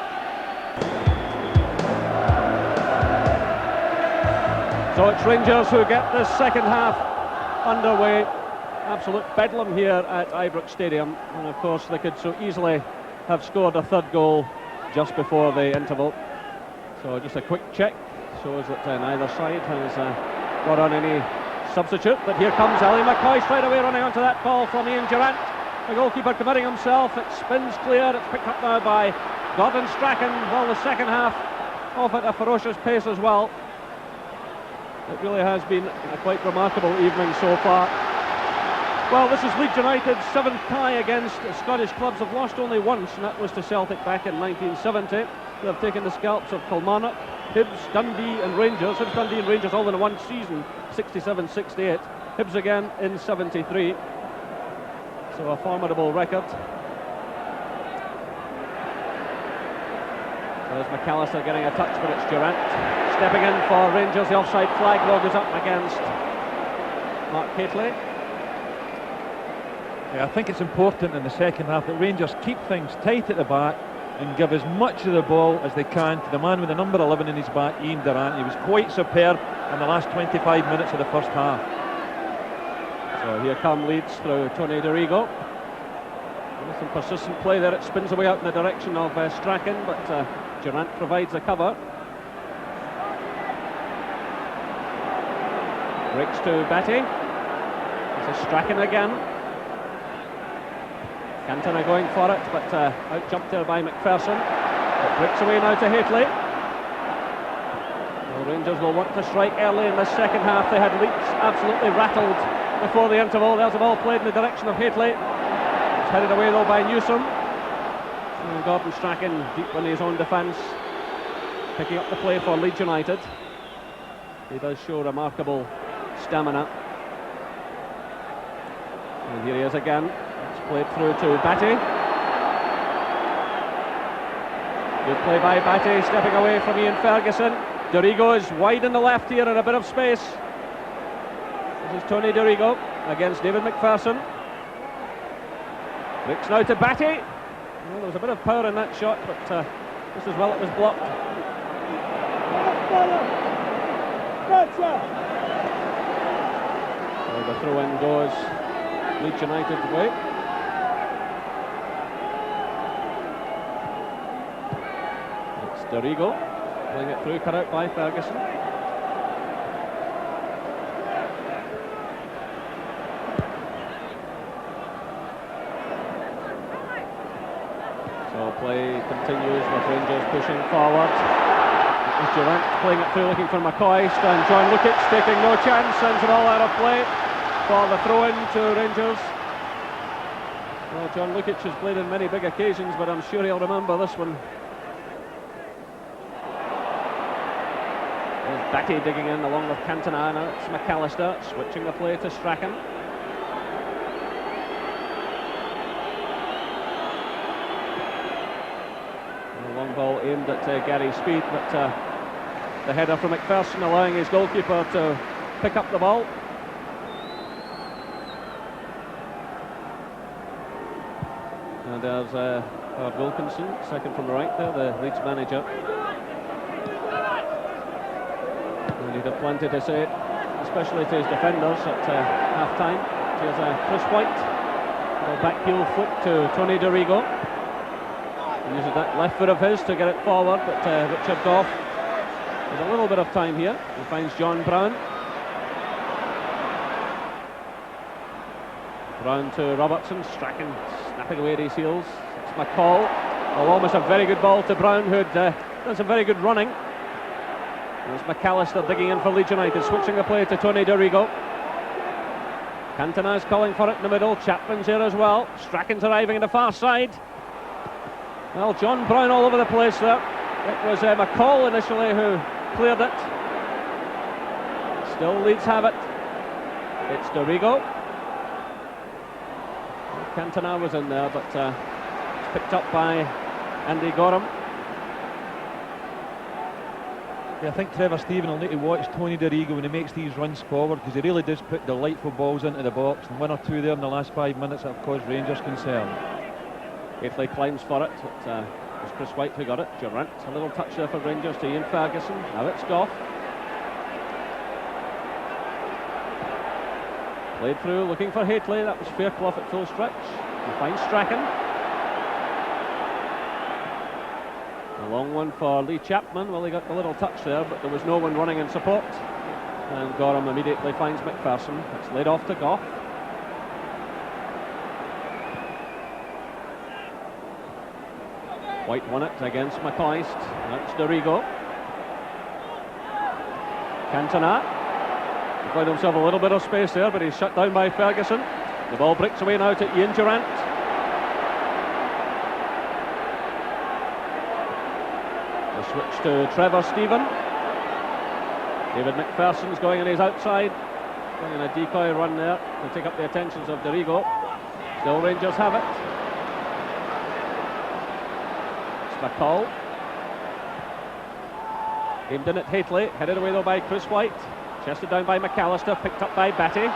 So it's Rangers who get this second half underway. Absolute bedlam here at Ibrox Stadium, and of course they could so easily have scored a third goal just before the interval. So just a quick check shows that neither side has got on any substitute. But here comes Ali McCoy straight away, running onto that ball from Ian Durrant. The goalkeeper committing himself. It spins clear. It's picked up now by Gordon Strachan. Well, the second half off at a ferocious pace as well. It really has been a quite remarkable evening so far. Well, this is Leeds United's 7th tie against Scottish clubs. Have lost only once, and that was to Celtic back in 1970. They have taken the scalps of Kilmarnock, Hibs, Dundee and Rangers. Hibs, Dundee and Rangers all in one season, 67-68. Hibs again in 73. So a formidable record. There's McAllister getting a touch, but it's Durrant stepping in for Rangers. The offside flag though goes up against Mark Hateley. Yeah, I think it's important in the second half that Rangers keep things tight at the back and give as much of the ball as they can to the man with the number 11 in his back, Ian Durrant. He was quite superb in the last 25 minutes of the first half. So here come Leeds through Tony Dorigo. With some persistent play there, it spins away out in the direction of Strachan, but Durrant provides the cover. Breaks to Batty. This is Strachan again. Cantona going for it, but out jumped there by McPherson. It breaks away now to Hateley. The Rangers will want to strike early in the second half. They had Leeds absolutely rattled before the interval. There's the ball played in the direction of Hateley. It's headed away though by Newsom. And Gordon Strachan deep in his own defence, picking up the play for Leeds United. He does show remarkable stamina. And here he is again. It's played through to Batty. Good play by Batty, stepping away from Ian Ferguson. Dorigo is wide in the left here in a bit of space. This is Tony Dorigo against David McPherson. Breaks now to Batty. Well, there was a bit of power in that shot, but just as well it was blocked. So the throw-in goes Leeds United's way. It's Dorigo playing it through, cut out by Ferguson. So play continues with Rangers pushing forward. It was Durrant playing it through, looking for McCoy, and John Lukic taking no chance, sends it all out of play for the throw-in to Rangers. Well, John Lukic has played in many big occasions, but I'm sure he'll remember this one. There's Batty digging in along with Cantona. Now it's McAllister switching the play to Strachan. A long ball aimed at Gary Speed, but the header from McPherson allowing his goalkeeper to pick up the ball. And there's Howard Wilkinson, second from the right there, the Leeds manager. And he'd have plenty to say, especially to his defenders at half-time. Here's Chris White, a back heel foot to Tony Dorigo. He uses that left foot of his to get it forward, but Richard Gough has a little bit of time here. He finds John Brown. Brown to Robertson, Strachan snapping away at his heels. It's McCall. Oh, almost a very good ball to Brown, who had done some very good running. There's McAllister digging in for Leeds United, switching the play to Tony Dorigo. Cantona is calling for it in the middle. Chapman's here as well. Strachan's arriving on the far side. Well, John Brown all over the place there. It was McCall initially who cleared it. Still Leeds have it. It's Dorigo. Cantona was in there, but it's picked up by Andy Gorham. Yeah, I think Trevor Steven will need to watch Tony Dorigo when he makes these runs forward, because he really does put delightful balls into the box, and one or two there in the last 5 minutes that have caused Rangers concern. Hateley climbs for it. It was Chris White who got it. Durrant, a little touch there for Rangers to Ian Ferguson. Now it's Gough. Played through, looking for Hateley. That was Fairclough at full stretch. He finds Strachan. A long one for Lee Chapman. Well, he got the little touch there, but there was no one running in support. And Gorham immediately finds McPherson. It's laid off to Goff. White won it against McCoist. That's Dorigo. Cantona. He found himself a little bit of space there, but he's shut down by Ferguson. The ball breaks away now to Ian Durant. The switch to Trevor Stephen. David McPherson's going on his outside, going on a decoy run there to take up the attentions of Dorigo. Still Rangers have it. It's McCall. Aimed in at Haitley, headed away though by Chris White. Chested down by McAllister, picked up by Batty.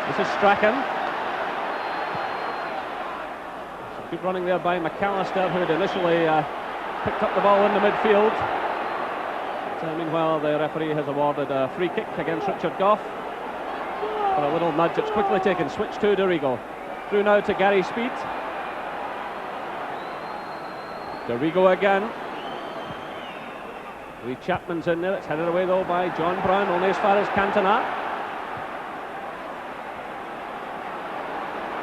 This is Strachan. Some good running there by McAllister, who had initially picked up the ball in the midfield. Meanwhile, the referee has awarded a free kick against Richard Goff. For a little nudge, it's quickly taken. Switch to Dorigo. Through now to Gary Speed. Dorigo again. Lee Chapman's in there. It's headed away though by John Brown, only as far as Cantona.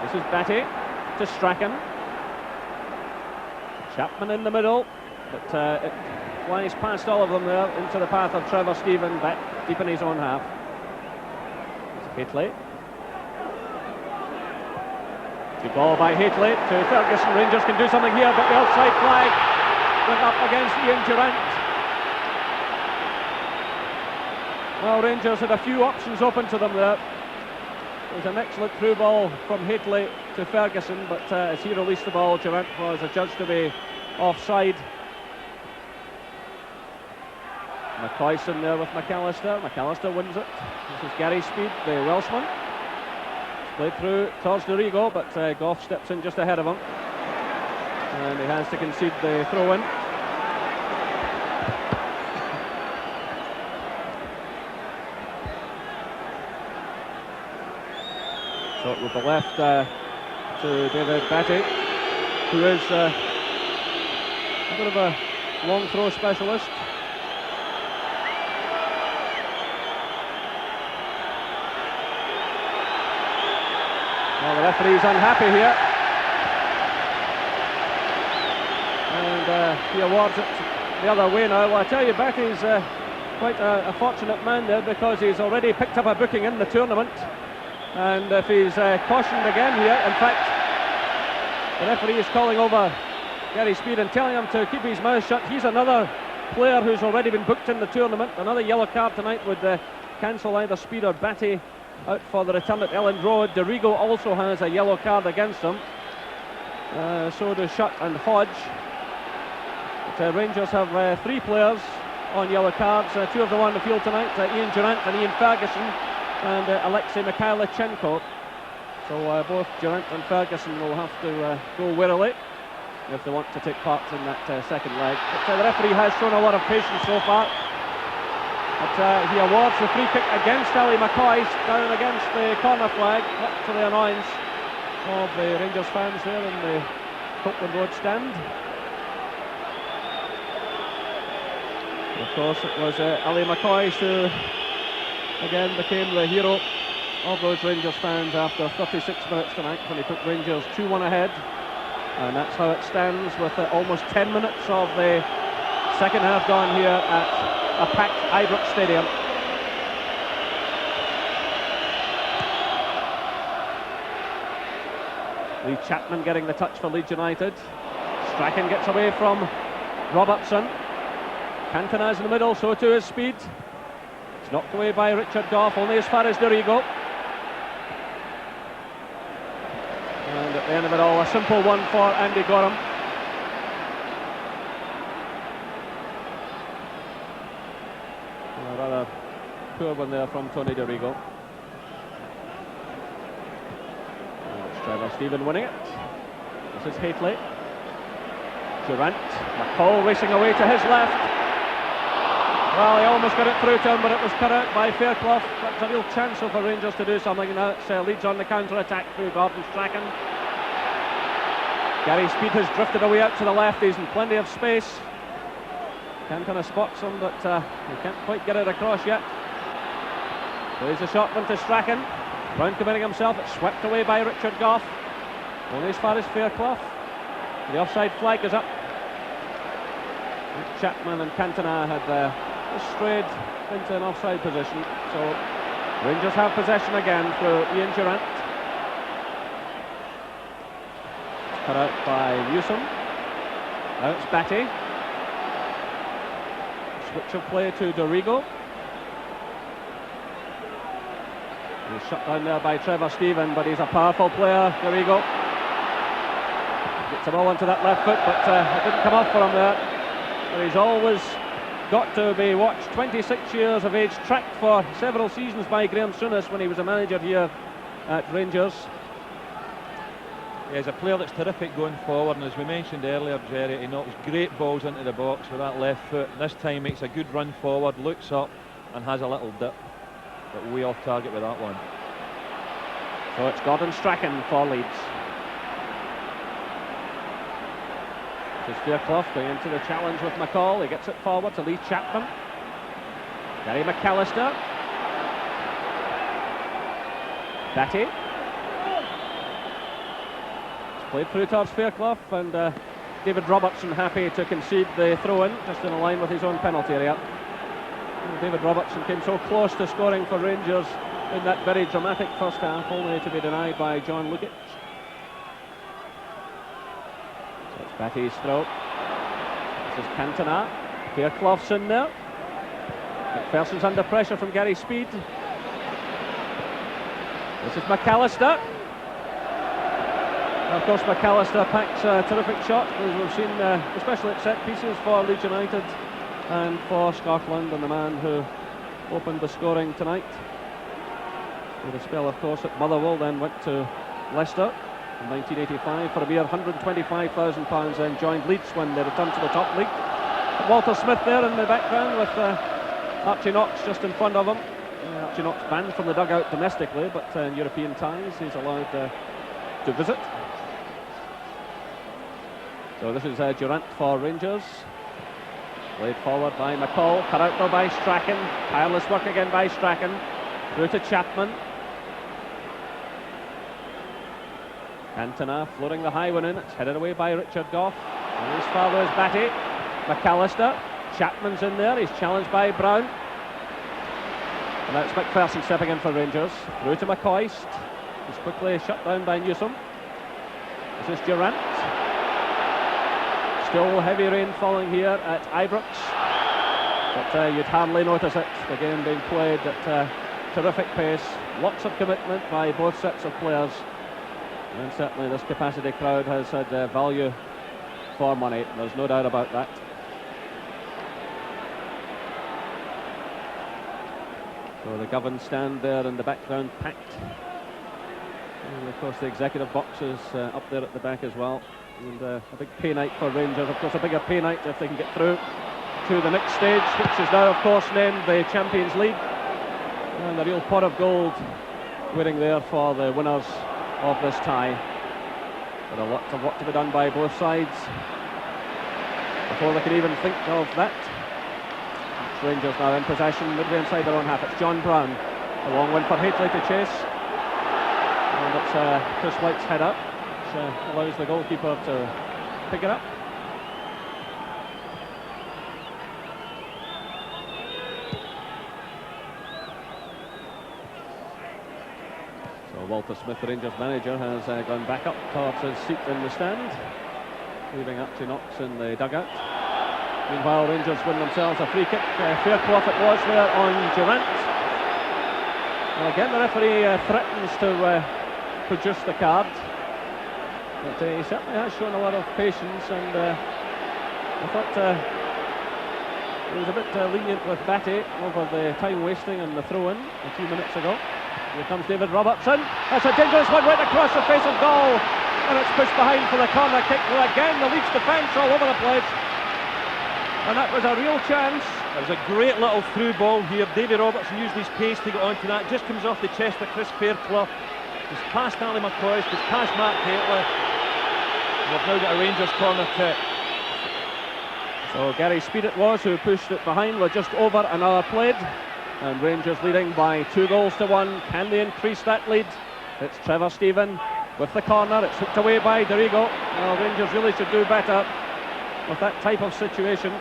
This is Batty to Strachan. Chapman in the middle, but it flies past all of them there into the path of Trevor Stephen, back deep in his own half. It's Haitley. Good ball by Haitley to Ferguson. Rangers can do something here, but the outside flag went up against Ian Durant. Well, Rangers had a few options open to them there. It was an excellent through ball from Haitley to Ferguson, but as he released the ball, Durant was adjudged to be offside. McCoist in there with McAllister. McAllister wins it. This is Gary Speed, the Welshman. It's played through towards Dorigo, but Goff steps in just ahead of him. And he has to concede the throw-in. Shot with the left to David Batty, who is a bit of a long throw specialist. Well, the referee's unhappy here, and he awards it the other way now. Well, I tell you, Batty's quite a fortunate man there, because he's already picked up a booking in the tournament. And if he's cautioned again here, in fact, the referee is calling over Gary Speed and telling him to keep his mouth shut. He's another player who's already been booked in the tournament. Another yellow card tonight would cancel either Speed or Batty out for the return at Elland Road. Dorigo also has a yellow card against him. So do Shutt and Hodge. But, Rangers have 3 players on yellow cards. 2 of them on the field tonight, Ian Durant and Ian Ferguson, and Alexei Mikhailichenko. So both Durant and Ferguson will have to go warily if they want to take part in that second leg. But the referee has shown a lot of patience so far. But he awards the free kick against Ali McCoist, down against the corner flag, up to the annoyance of the Rangers fans there in the Copeland Road stand. And of course, it was Ali McCoist who again became the hero of those Rangers fans after 36 minutes tonight, when he put Rangers 2-1 ahead. And that's how it stands, with almost 10 minutes of the second half gone here at a packed Ibrox stadium. Lee Chapman getting the touch for Leeds United. Strachan gets away from Robertson. Cantona's in the middle, so too is Speed. It's knocked away by Richard Goff, only as far as Dorigo. And at the end of it all, a simple one for Andy Gorham. A rather poor one there from Tony Dorigo. It's Trevor Stephen winning it. This is Haitley. Durant. McCall racing away to his left. Well, he almost got it through to him, but it was cut out by Fairclough. That's a real chance for Rangers to do something. Now it's Leeds on the counter-attack through Gordon Strachan. Gary Speed has drifted away out to the left. He's in plenty of space. Cantona spots him, but he can't quite get it across yet. Plays the shot one to Strachan. Brown committing himself. It's swept away by Richard Gough. Only as far as Fairclough. The offside flag is up. Chapman and Cantona had strayed into an offside position. So Rangers have possession again through Ian Durrant. Cut out by Newsom. Now it's Batty. Switch of play to Dorigo. He's shut down there by Trevor Stephen, but he's a powerful player, Dorigo. Gets the ball onto that left foot, but it didn't come off for him there. But he's always got to be watched. 26 years of age, tracked for several seasons by Graham Souness when he was a manager here at Rangers. Yeah, he's a player that's terrific going forward, and as we mentioned earlier, Jerry, he knocks great balls into the box with that left foot. This time makes a good run forward, looks up and has a little dip, but we off target with that one. So it's Gordon Strachan for Leeds. This is Fairclough going into the challenge with McCall. He gets it forward to Lee Chapman. Gary McAllister. Batty. It's played through towards Fairclough, and David Robertson happy to concede the throw-in, just in line with his own penalty area. David Robertson came so close to scoring for Rangers in that very dramatic first half, only to be denied by John Lukic. So it's Batty's throw. This is Cantona. Fairclough's in there. McPherson's under pressure from Gary Speed. This is McAllister. Of course, McAllister packs a terrific shot, as we've seen, especially at set pieces for Leeds United and for Scotland, and the man who opened the scoring tonight. With a spell, of course, at Motherwell, then went to Leicester in 1985 for a mere £125,000, and joined Leeds when they returned to the top league. Walter Smith there in the background with Archie Knox just in front of him. Archie Knox banned from the dugout domestically, but in European ties he's allowed to visit. So this is Durrant for Rangers. Played forward by McCall, cut out though by Strachan. Tireless work again by Strachan. Through to Chapman. Cantona floating the high one in. It's headed away by Richard Gough. And his father is Batty. McAllister. Chapman's in there. He's challenged by Brown. And that's McPherson stepping in for Rangers. Through to McCoist. He's quickly shut down by Newsom. This is Durrant. Still heavy rain falling here at Ibrox. But you'd hardly notice it. The game being played at terrific pace. Lots of commitment by both sets of players. And certainly this capacity crowd has had value for money. There's no doubt about that. So the Govan stand there in the background packed. And of course the executive box is up there at the back as well. And a big pay night for Rangers. Of course a bigger pay night if they can get through to the next stage, which is now of course named the Champions League. And a real pot of gold waiting there for the winners of this tie. But a lot of work to be done by both sides before they can even think of that. Rangers now in possession, midway inside their own half. It's John Brown. A long one for Haitley to chase. And it's Chris White's header, which allows the goalkeeper to pick it up. So Walter Smith, the Rangers manager, has gone back up towards his seat in the stand, leaving Archie Knox in the dugout. Meanwhile, Rangers win themselves a free kick. Fairclough it was there on Durrant. Well, again, the referee threatens to produce the card. But he certainly has shown a lot of patience, and I thought he was a bit lenient with Batty over the time wasting and the throw-in a few minutes ago. Here comes David Robertson. That's a dangerous one right across the face of goal. And it's pushed behind for the corner kick. Well, again, the Leeds defence all over the place. And that was a real chance. It was a great little through ball here. Davy Robertson used his pace to get onto that. Just comes off the chest of Chris Fairclough. Just past Ali McCoy, just past Mark Haitley. We've now got a Rangers corner kick. So Gary Speed it was who pushed it behind with just over an hour played, and Rangers leading by 2-1. Can they increase that lead? It's Trevor Stephen with the corner. It's hooked away by Dorigo. Well, Rangers really should do better with that type of situation.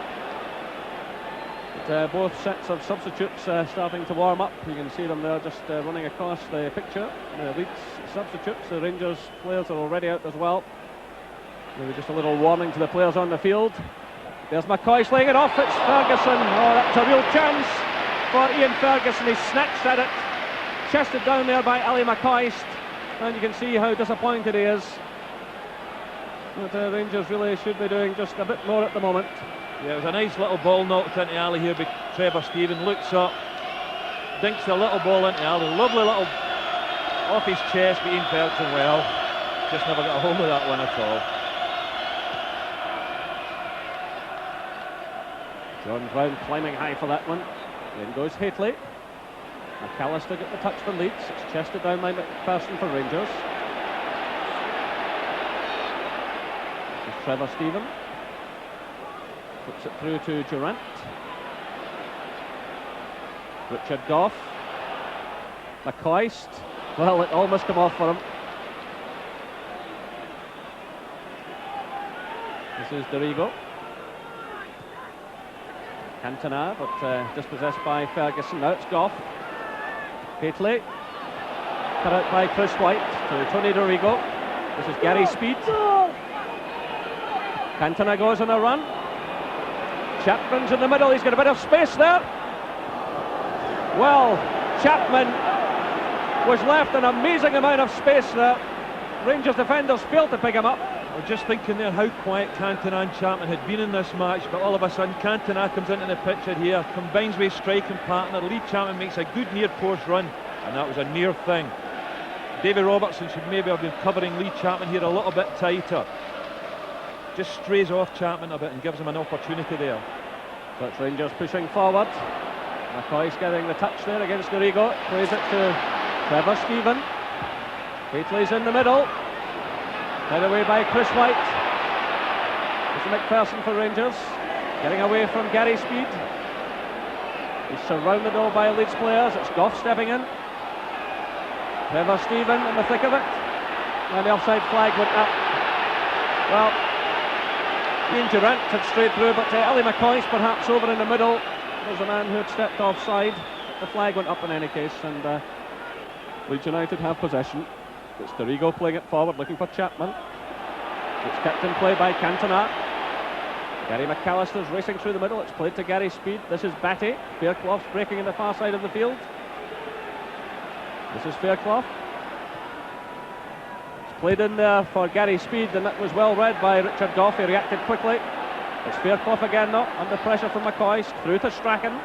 But, both sets of substitutes starting to warm up. You can see them there just running across the picture. The Leeds substitutes, the Rangers players are already out as well. Maybe just a little warning to the players on the field. There's McCoy slaying it off. It's Ferguson. Oh, that's a real chance for Ian Ferguson. He snatched at it, chested down there by Ali McCoist, and you can see how disappointed he is. But Rangers really should be doing just a bit more at the moment. Yeah, it was a nice little ball knocked into Ali here by Trevor Stephen. Looks up, dinks the little ball into Ali. Lovely little off his chest, but Ian Ferguson, well, just never got a hold of that one at all. John Brown climbing high for that one. In goes Haitley. McAllister got the touch for Leeds. It's chested down by McPherson for Rangers. This is Trevor Stephen. Puts it through to Durant. Richard Goff. McCoist. Well, it almost come off for him. This is Dorigo. Cantona, but dispossessed by Ferguson. Now it's Goff. Haitley. Cut out by Chris White to Tony Dorigo. This is Gary Speed. Cantona goes on a run. Chapman's in the middle. He's got a bit of space there. Well, Chapman was left an amazing amount of space there. Rangers defenders failed to pick him up. We're just thinking there how quiet Cantona and Chapman had been in this match, but all of a sudden Cantona comes into the picture here, combines with his striking partner. Lee Chapman makes a good near post run, and that was a near thing. David Robertson should maybe have been covering Lee Chapman here a little bit tighter. Just strays off Chapman a bit and gives him an opportunity there. So it's Rangers pushing forward. McCoy's getting the touch there against Dorigo. Plays it to Trevor Stephen. Haitley's in the middle. Led away by Chris White. This is McPherson for Rangers. Getting away from Gary Speed. He's surrounded all by Leeds players. It's Goff stepping in. Trevor Stephen in the thick of it. And the offside flag went up. Well, Ian Durant had strayed through, but Ali McCoist perhaps over in the middle. There's a man who had stepped offside. The flag went up in any case, and Leeds United have possession. It's Dorigo playing it forward, looking for Chapman. It's kept in play by Cantona. Gary McAllister's racing through the middle. It's played to Gary Speed. This is Batty. Fairclough's breaking in the far side of the field. This is Fairclough. It's played in there for Gary Speed, and that was well read by Richard Goff. He reacted quickly. It's Fairclough again now, under pressure from McCoist. Through to Strachan.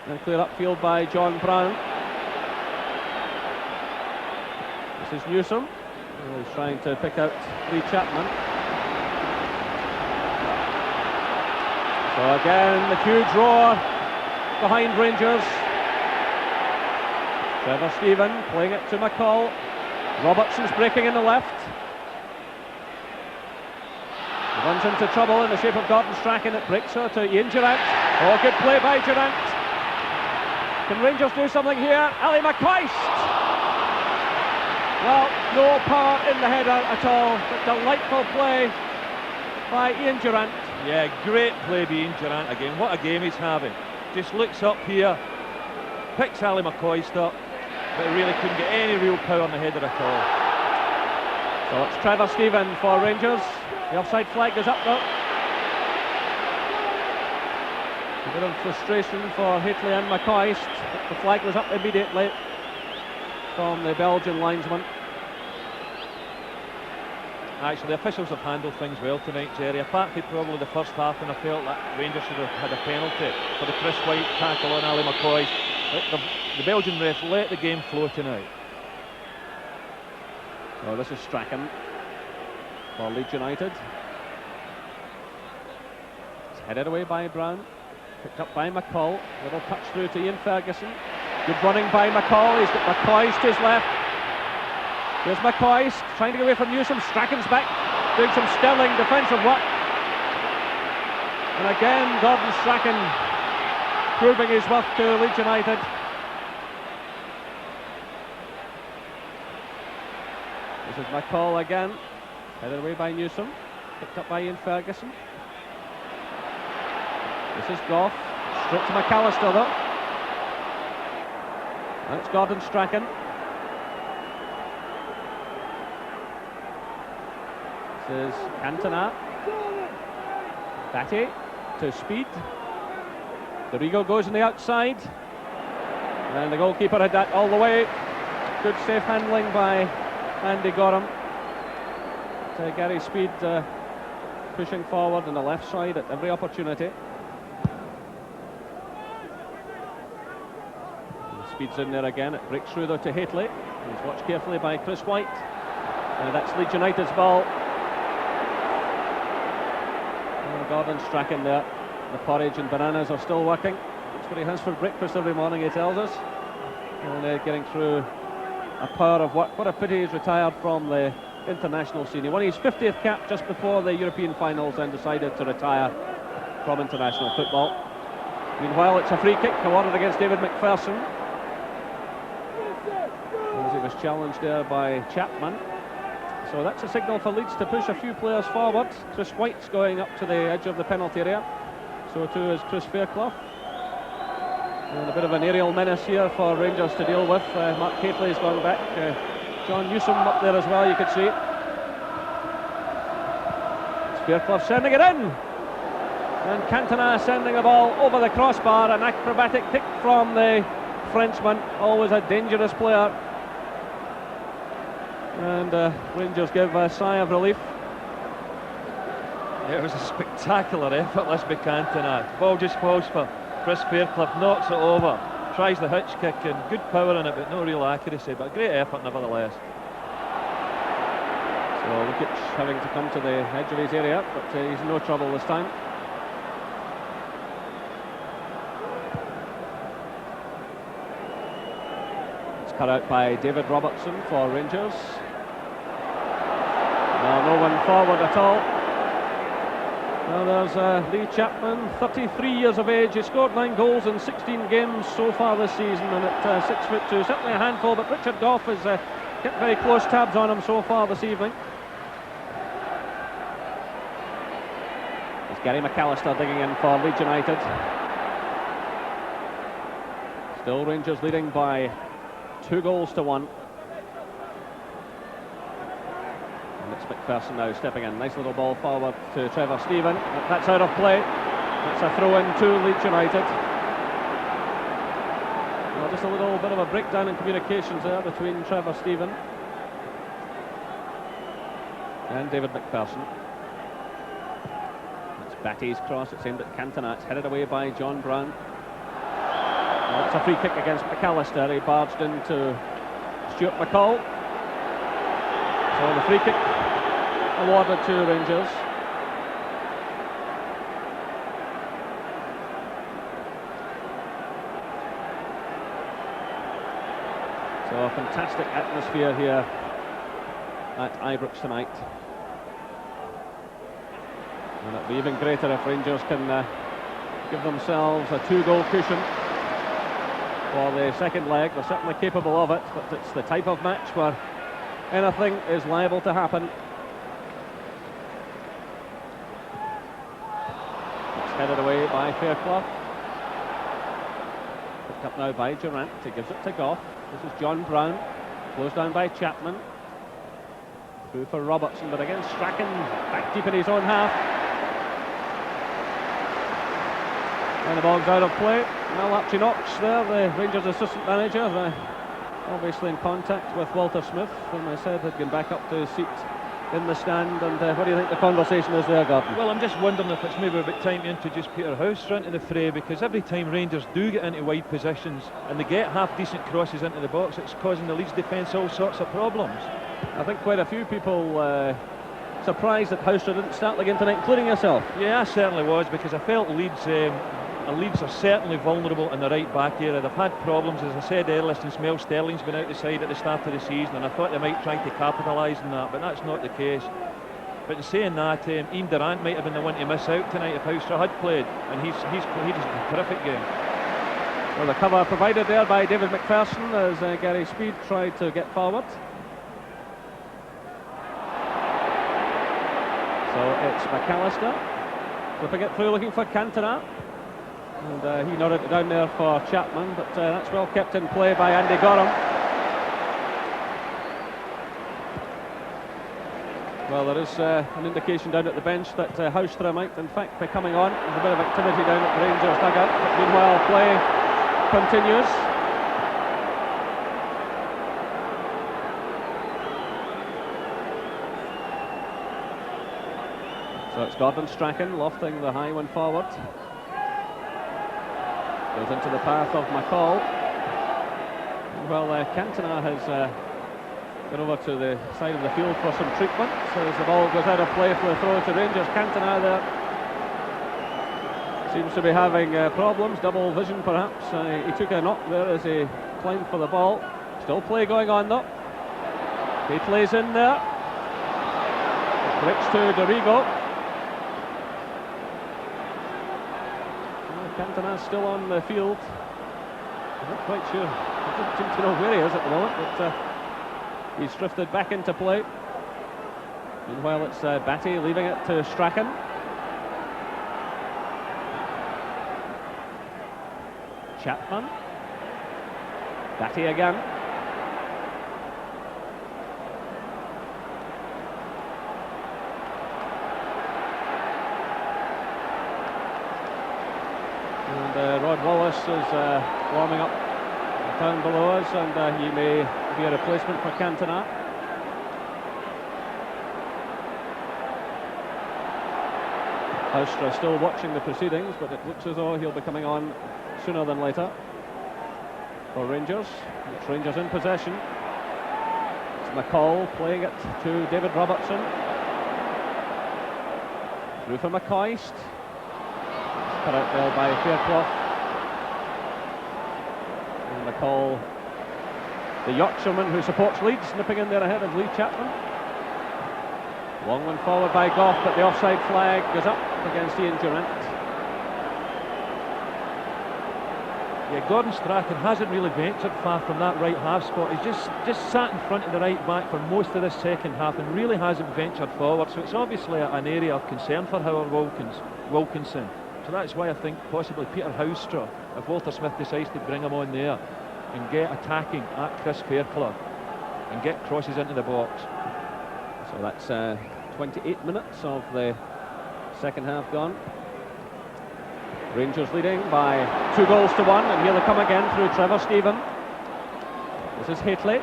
And clear upfield by John Brown. This is Newsom. He's trying to pick out Lee Chapman. So again, the huge roar behind Rangers. Trevor Stephen playing it to McCall. Robertson's breaking in the left. He runs into trouble in the shape of Gordon Strachan. It breaks her to Ian Durant. Oh, good play by Durant. Can Rangers do something here? Ali McCoist. Well, no power in the header at all, but delightful play by Ian Durant. Yeah, great play by Ian Durant again. What a game he's having. Just looks up here, picks Ali McCoist up, but really couldn't get any real power on the header at all. So it's Trevor Stephen for Rangers. The offside flag goes up now. A bit of frustration for Haitley and McCoist. The flag was up immediately from the Belgian linesman. Actually, the officials have handled things well tonight, Jerry. Apart from probably the first half, and I felt that Rangers should have had a penalty for the Chris White tackle on Ali McCoy. The Belgian ref let the game flow tonight. So this is Strachan for Leeds United. It's headed away by Brown. Picked up by McCall. Little touch through to Ian Ferguson. Good running by McCall. He's got McCoist to his left. Here's McCoist trying to get away from Newsom. Strachan's back. doing some sterling defensive work. And again, Gordon Strachan proving his worth to Leeds United. This is McCall again, headed away by Newsom, picked up by Ian Ferguson. This is Goff, straight to McAllister though. That's Gordon Strachan. This is Cantona. Batty to Speed. Dorigo goes on the outside. And the goalkeeper had that all the way. Good safe handling by Andy Gorham. Gary Speed pushing forward on the left side at every opportunity. And Speed's in there again. It breaks through though to Haitley. He's watched carefully by Chris White. And that's Leeds United's ball. And Gordon Strachan there. The porridge and bananas are still working. That's what he has for breakfast every morning, he tells us. And getting through a power of work. What a pity he's retired from the international scene. He won his 50th cap just before the European finals and decided to retire from international football. Meanwhile, it's a free kick awarded against David McPherson. As he was challenged there by Chapman. So that's a signal for Leeds to push a few players forward. Chris White's going up to the edge of the penalty area. So too is Chris Fairclough. And a bit of an aerial menace here for Rangers to deal with. Mark Haitley's gone back. John Newsom up there as well, you could see. It's Fairclough sending it in. And Cantona sending the ball over the crossbar. An acrobatic kick from the Frenchman. Always a dangerous player. And Rangers give a sigh of relief. It was a spectacular effort, this by Cantona. The ball just falls for Chris Fairclough, knocks it over, tries the hitch kick, and good power in it, but no real accuracy, but a great effort nevertheless. So Lukic having to come to the edge of his area, but he's in no trouble this time. It's cut out by David Robertson for Rangers. No one forward at all. Well, there's Lee Chapman, 33 years of age. He scored 9 goals in 16 games so far this season, and at 6'2", certainly a handful. But Richard Goff has kept very close tabs on him so far this evening. It's Gary McAllister digging in for Leeds United. Still Rangers leading by 2 goals to 1. And it's McPherson now stepping in. Nice little ball forward to Trevor Stephen. That's out of play. It's a throw-in to Leeds United. Well, just a little bit of a breakdown in communications there between Trevor Stephen and David McPherson. It's Batty's cross. It's aimed at Cantona. It's headed away by John Brown. Well, it's a free kick against McAllister. He barged into Stuart McCall. So the free kick awarded to Rangers. So a fantastic atmosphere here at Ibrox tonight. And it'll be even greater if Rangers can give themselves a 2-goal cushion for the second leg. They're certainly capable of it, but it's the type of match where anything is liable to happen. It's headed away by Fairclough. Picked up now by Durant. He gives it to Goff. This is John Brown. Closed down by Chapman. Through for Robertson, but again Strachan back deep in his own half. And the ball's out of play. Well, Archie Knox there, the Rangers assistant manager, obviously in contact with Walter Smith, and I said had gone back up to his seat in the stand. And what do you think the conversation is there, Gordon? Well, I'm just wondering if it's maybe a bit time to introduce Peter Houser into the fray, because every time Rangers do get into wide positions and they get half-decent crosses into the box, it's causing the Leeds defence all sorts of problems. I think quite a few people surprised that Houser didn't start the game tonight, including yourself. Yeah, I certainly was, because I felt Leeds are certainly vulnerable in the right back area. They've had problems, as I said earlier, since Mel Sterling's been out the side at the start of the season, and I thought they might try to capitalise on that, but that's not the case. But in saying that, Ian Durrant might have been the one to miss out tonight if Houstra had played, and he just a terrific game. Well, the cover provided there by David McPherson as Gary Speed tried to get forward. So it's McAllister flipping it through, looking for Cantona, and he nodded it down there for Chapman, but that's well kept in play by Andy Gorham. Well, there is an indication down at the bench that Houstra might in fact be coming on. There's a bit of activity down at the Rangers dugout, but meanwhile play continues. So it's Gordon Strachan lofting the high one forward. Goes into the path of McCall. Well, Cantona has gone over to the side of the field for some treatment. So as the ball goes out of play for the throw to Rangers, Cantona there seems to be having problems, double vision perhaps. He took a knock there as he climbed for the ball. Still play going on though. Gately's in there. Breaks to Dorigo. Cantona's still on the field. I'm not quite sure. I don't seem to know where he is at the moment, but he's drifted back into play. Meanwhile, it's Batty leaving it to Strachan. Chapman. Batty again. And Rod Wallace is warming up down below us, and he may be a replacement for Cantona. Houstra still watching the proceedings, but it looks as though he'll be coming on sooner than later for Rangers. It's Rangers in possession. It's McCall playing it to David Robertson. Through for McCoist. Cut out there by Fairclough. And McCall, the Yorkshireman who supports Leeds, nipping in there ahead of Lee Chapman. Long one forward by Gough, but the offside flag goes up against Ian Durrant. Yeah, Gordon Strachan hasn't really ventured far from that right half spot. He's just sat in front of the right back for most of this second half and really hasn't ventured forward. So it's obviously an area of concern for Howard Wilkinson. So that's why I think possibly Peter Houstra, if Walter Smith decides to bring him on there and get attacking at Chris Fairclough and get crosses into the box. So that's 28 minutes of the second half gone. Rangers leading by 2-1, and here they come again through Trevor Stephen. This is Haitley.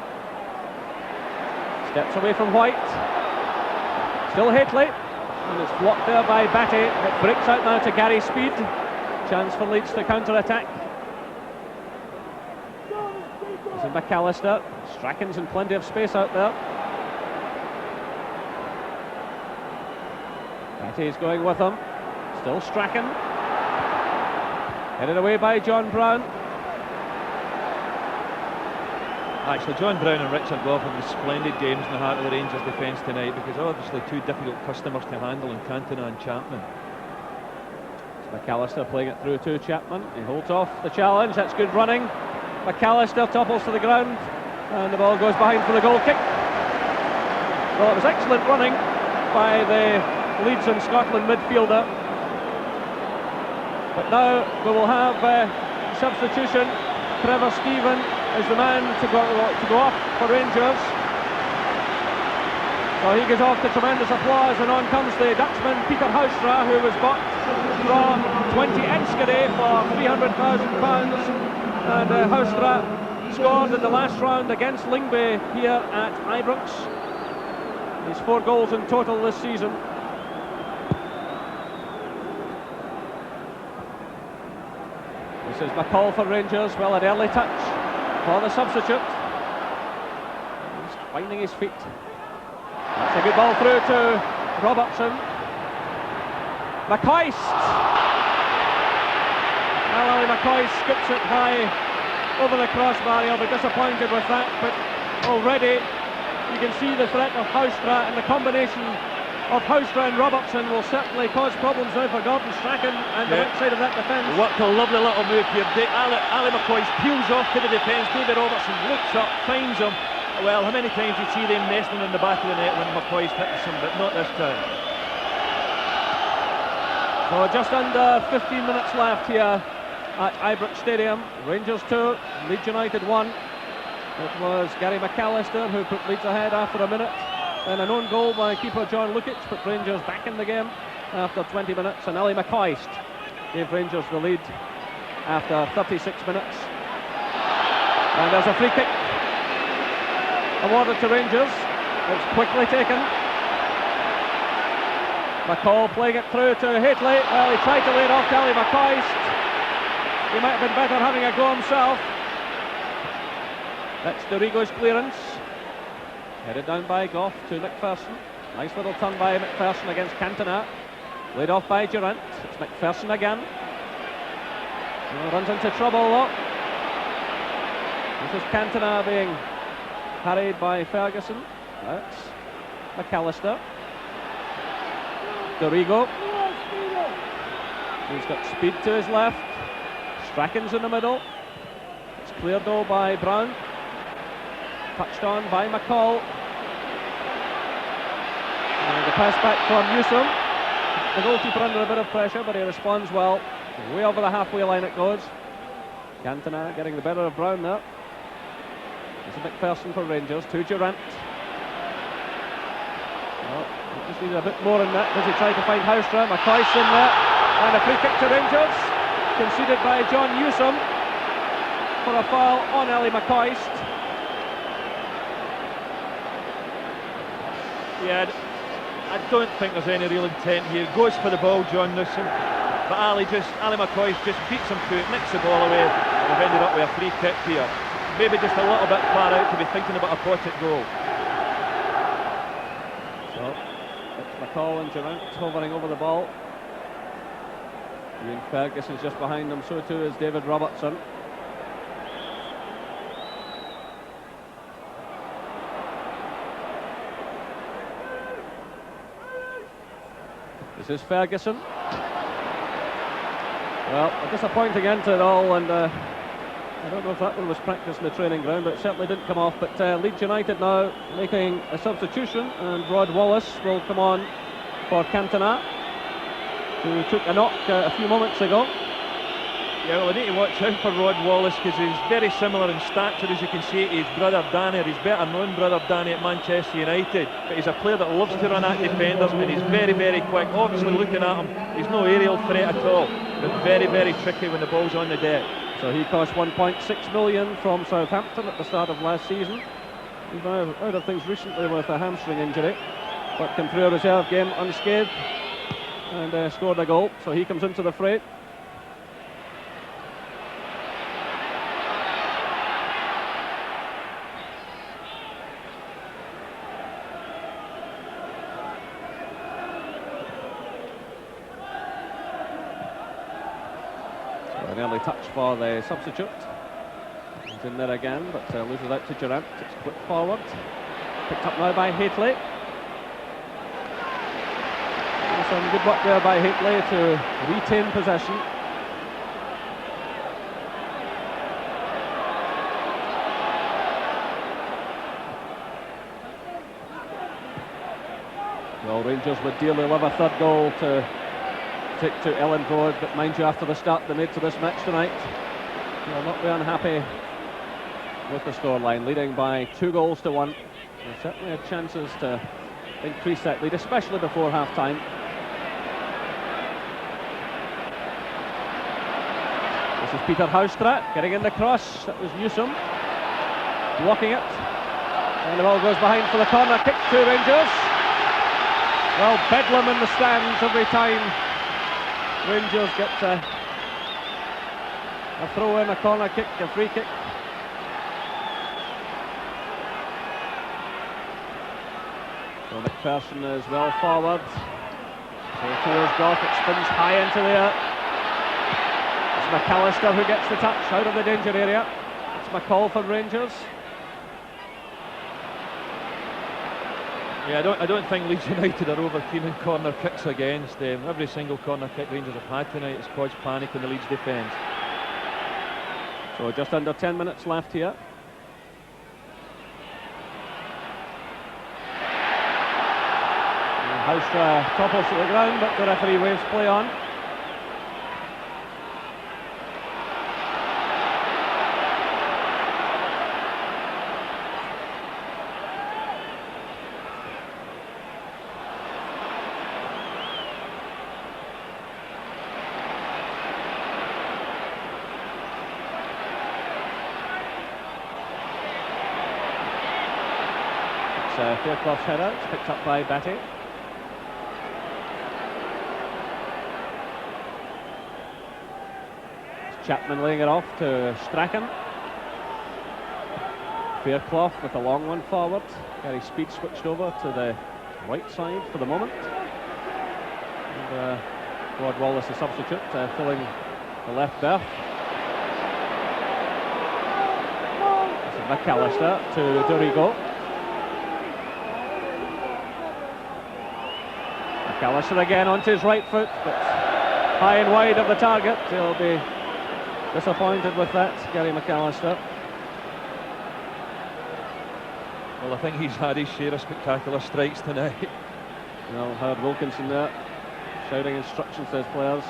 Steps away from White. Still Haitley. And it's blocked there by Batty. It breaks out now to Gary Speed. Chance for Leeds to counter-attack. This is McAllister. Strachan's in plenty of space out there. Batty's going with him. Still Strachan. Headed away by John Brown. Actually, John Brown and Richard Gough have splendid games in the heart of the Rangers defence tonight, because obviously two difficult customers to handle in Cantona and Chapman. It's McAllister playing it through to Chapman. He holds off the challenge. That's good running. McAllister topples to the ground, and the ball goes behind for the goal kick. Well, it was excellent running by the Leeds and Scotland midfielder. But now we will have substitution. Trevor Stephen is the man to go off for Rangers. So he goes off to tremendous applause, and on comes the Dutchman Peter Houstra, who was bought from 20 Enschede for £300,000. And Houstra scored in the last round against Lyngby here at Ibrox. He's 4 goals in total this season. This is McCall for Rangers. Well, an early touch for the substitute. He's finding his feet. That's a good ball through to Robertson. McCoist. Well, Ali McCoist skips it high over the crossbar. He'll be disappointed with that, but already you can see the threat of Houstra and the combination of Houstra and Robertson will certainly cause problems now for Gordon Strachan and the right side of that defence. What a lovely little move here. Ali McCoy peels off to the defence. David Robertson looks up, finds him. Well, how many times do you see them nestling in the back of the net when McCoy's hitting some, but not this time. So just under 15 minutes left here at Ibrox Stadium. Rangers 2, Leeds United 1. It was Gary McAllister who put Leeds ahead after a minute. And an own goal by keeper John Lukic put Rangers back in the game after 20 minutes. And Ali McCoist gave Rangers the lead after 36 minutes. And there's a free kick awarded to Rangers. It's quickly taken. McCall playing it through to Haitley. Well, he tried to lay it off to Ali McCoist. He might have been better having a go himself. That's Dorigo's clearance. Headed down by Gough to McPherson. Nice little turn by McPherson against Cantona. Laid off by Durant. It's McPherson again. Runs into trouble though. This is Cantona being harried by Ferguson. That's McAllister. Dorigo. He's got speed to his left. Strachan's in the middle. It's cleared though by Brown. Touched on by McCall. And the pass back from Newsom. The goalkeeper under a bit of pressure, but he responds well. Way over the halfway line it goes. Cantona getting the better of Brown there. This is McPherson for Rangers, to Durant. Well, he just needed a bit more in that. Does he try to find Houstra? McCoy's in there. And a free kick to Rangers. Conceded by John Newsom for a foul on Ali McCoist. Yeah, I don't think there's any real intent here. Goes for the ball, John Newsom, but Ali McCoy just beats him to it, nicks the ball away, and we've ended up with a free kick here. Maybe just a little bit far out to be thinking about a potted goal. So it's McCall and Durant hovering over the ball. Ian Ferguson's just behind them, so too is David Robertson. This is Ferguson. Well, a disappointing end to it all, and I don't know if that one was practiced in the training ground, but it certainly didn't come off. But Leeds United now making a substitution, and Rod Wallace will come on for Cantona, who took a knock a few moments ago. Yeah, well, I need to watch out for Rod Wallace because he's very similar in stature, as you can see, to his brother Danny, or his better known brother Danny at Manchester United. But he's a player that loves to run at defenders, and he's very, very quick. Obviously, looking at him, he's no aerial threat at all, but very, very tricky when the ball's on the deck. So he cost 1.6 million from Southampton at the start of last season. He's now out of things recently with a hamstring injury, but came through a reserve game unscathed and scored a goal. So he comes into the fray. An early touch for the substitute. He's in there again, but loses out to Durant. It's flipped forward. Picked up now by Haitley. Some good work there by Haitley to retain possession. Well, Rangers would dearly love a third goal to take to Ellen Road, but mind you, after the start they made to this match tonight, they'll not be unhappy with the scoreline, leading by 2-1. They certainly had chances to increase that lead, especially before half-time. This is Peter Houstra getting in the cross. That was Newsom blocking it, and the ball goes behind for the corner kick to Rangers. Well, bedlam in the stands every time Rangers get a throw in, a corner kick, a free kick. So McPherson is well forward. So towards Gough, it spins high into the air. It's McAllister who gets the touch out of the danger area. It's McCall for Rangers. Yeah, I don't think Leeds United are over keen on corner kicks against them. Every single corner kick Rangers have had tonight has caused panic in the Leeds defence. So just under 10 minutes left here. Houstra topples to the ground, but the referee waves play on. It's Fairclough's header. It's picked up by Batty. Chapman laying it off to Strachan. Fairclough with a long one forward. Gary Speed switched over to the right side for the moment. And Rod Wallace, the substitute, filling the left berth. This is McAllister to Dorigo. McAllister again onto his right foot, but high and wide of the target. He'll be disappointed with that, Gary McAllister. Well, I think he's had his share of spectacular strikes tonight. Well, heard Wilkinson there shouting instructions to his players.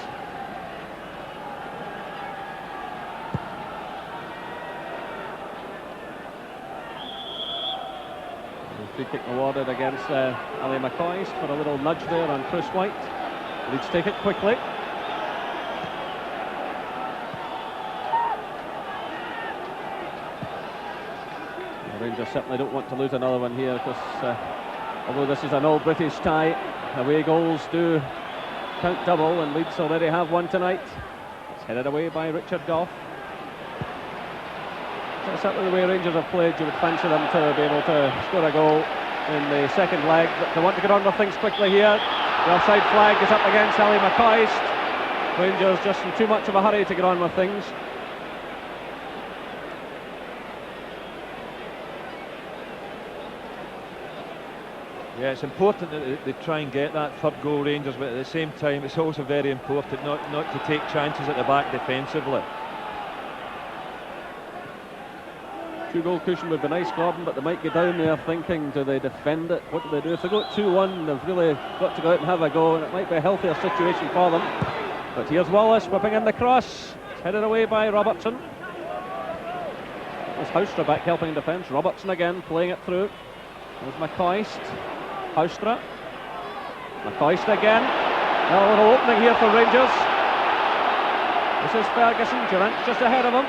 Free kick awarded against Ali McCoist for a little nudge there on Chris White. Leeds take it quickly. The Rangers certainly don't want to lose another one here, because although this is an all-British tie, away goals do count double, and Leeds already have one tonight. It's headed away by Richard Gough. Certainly the way Rangers have played, you would fancy them to be able to score a goal in the second leg, but they want to get on with things quickly here. The offside flag is up against Ali McCoist. Rangers just in too much of a hurry to get on with things. Yeah, it's important that they try and get that third goal, Rangers, but at the same time it's also very important not to take chances at the back defensively. Two-goal cushion would be nice, Gordon, but they might get down there thinking, do they defend it? What do they do? If they go 2-1, they've really got to go out and have a go, and it might be a healthier situation for them. But here's Wallace whipping in the cross. It's headed away by Robertson. There's Houstra back helping defence. Robertson again playing it through. There's McCoist. Houstra. McCoist again. Now a little opening here for Rangers. This is Ferguson. Durant's just ahead of him.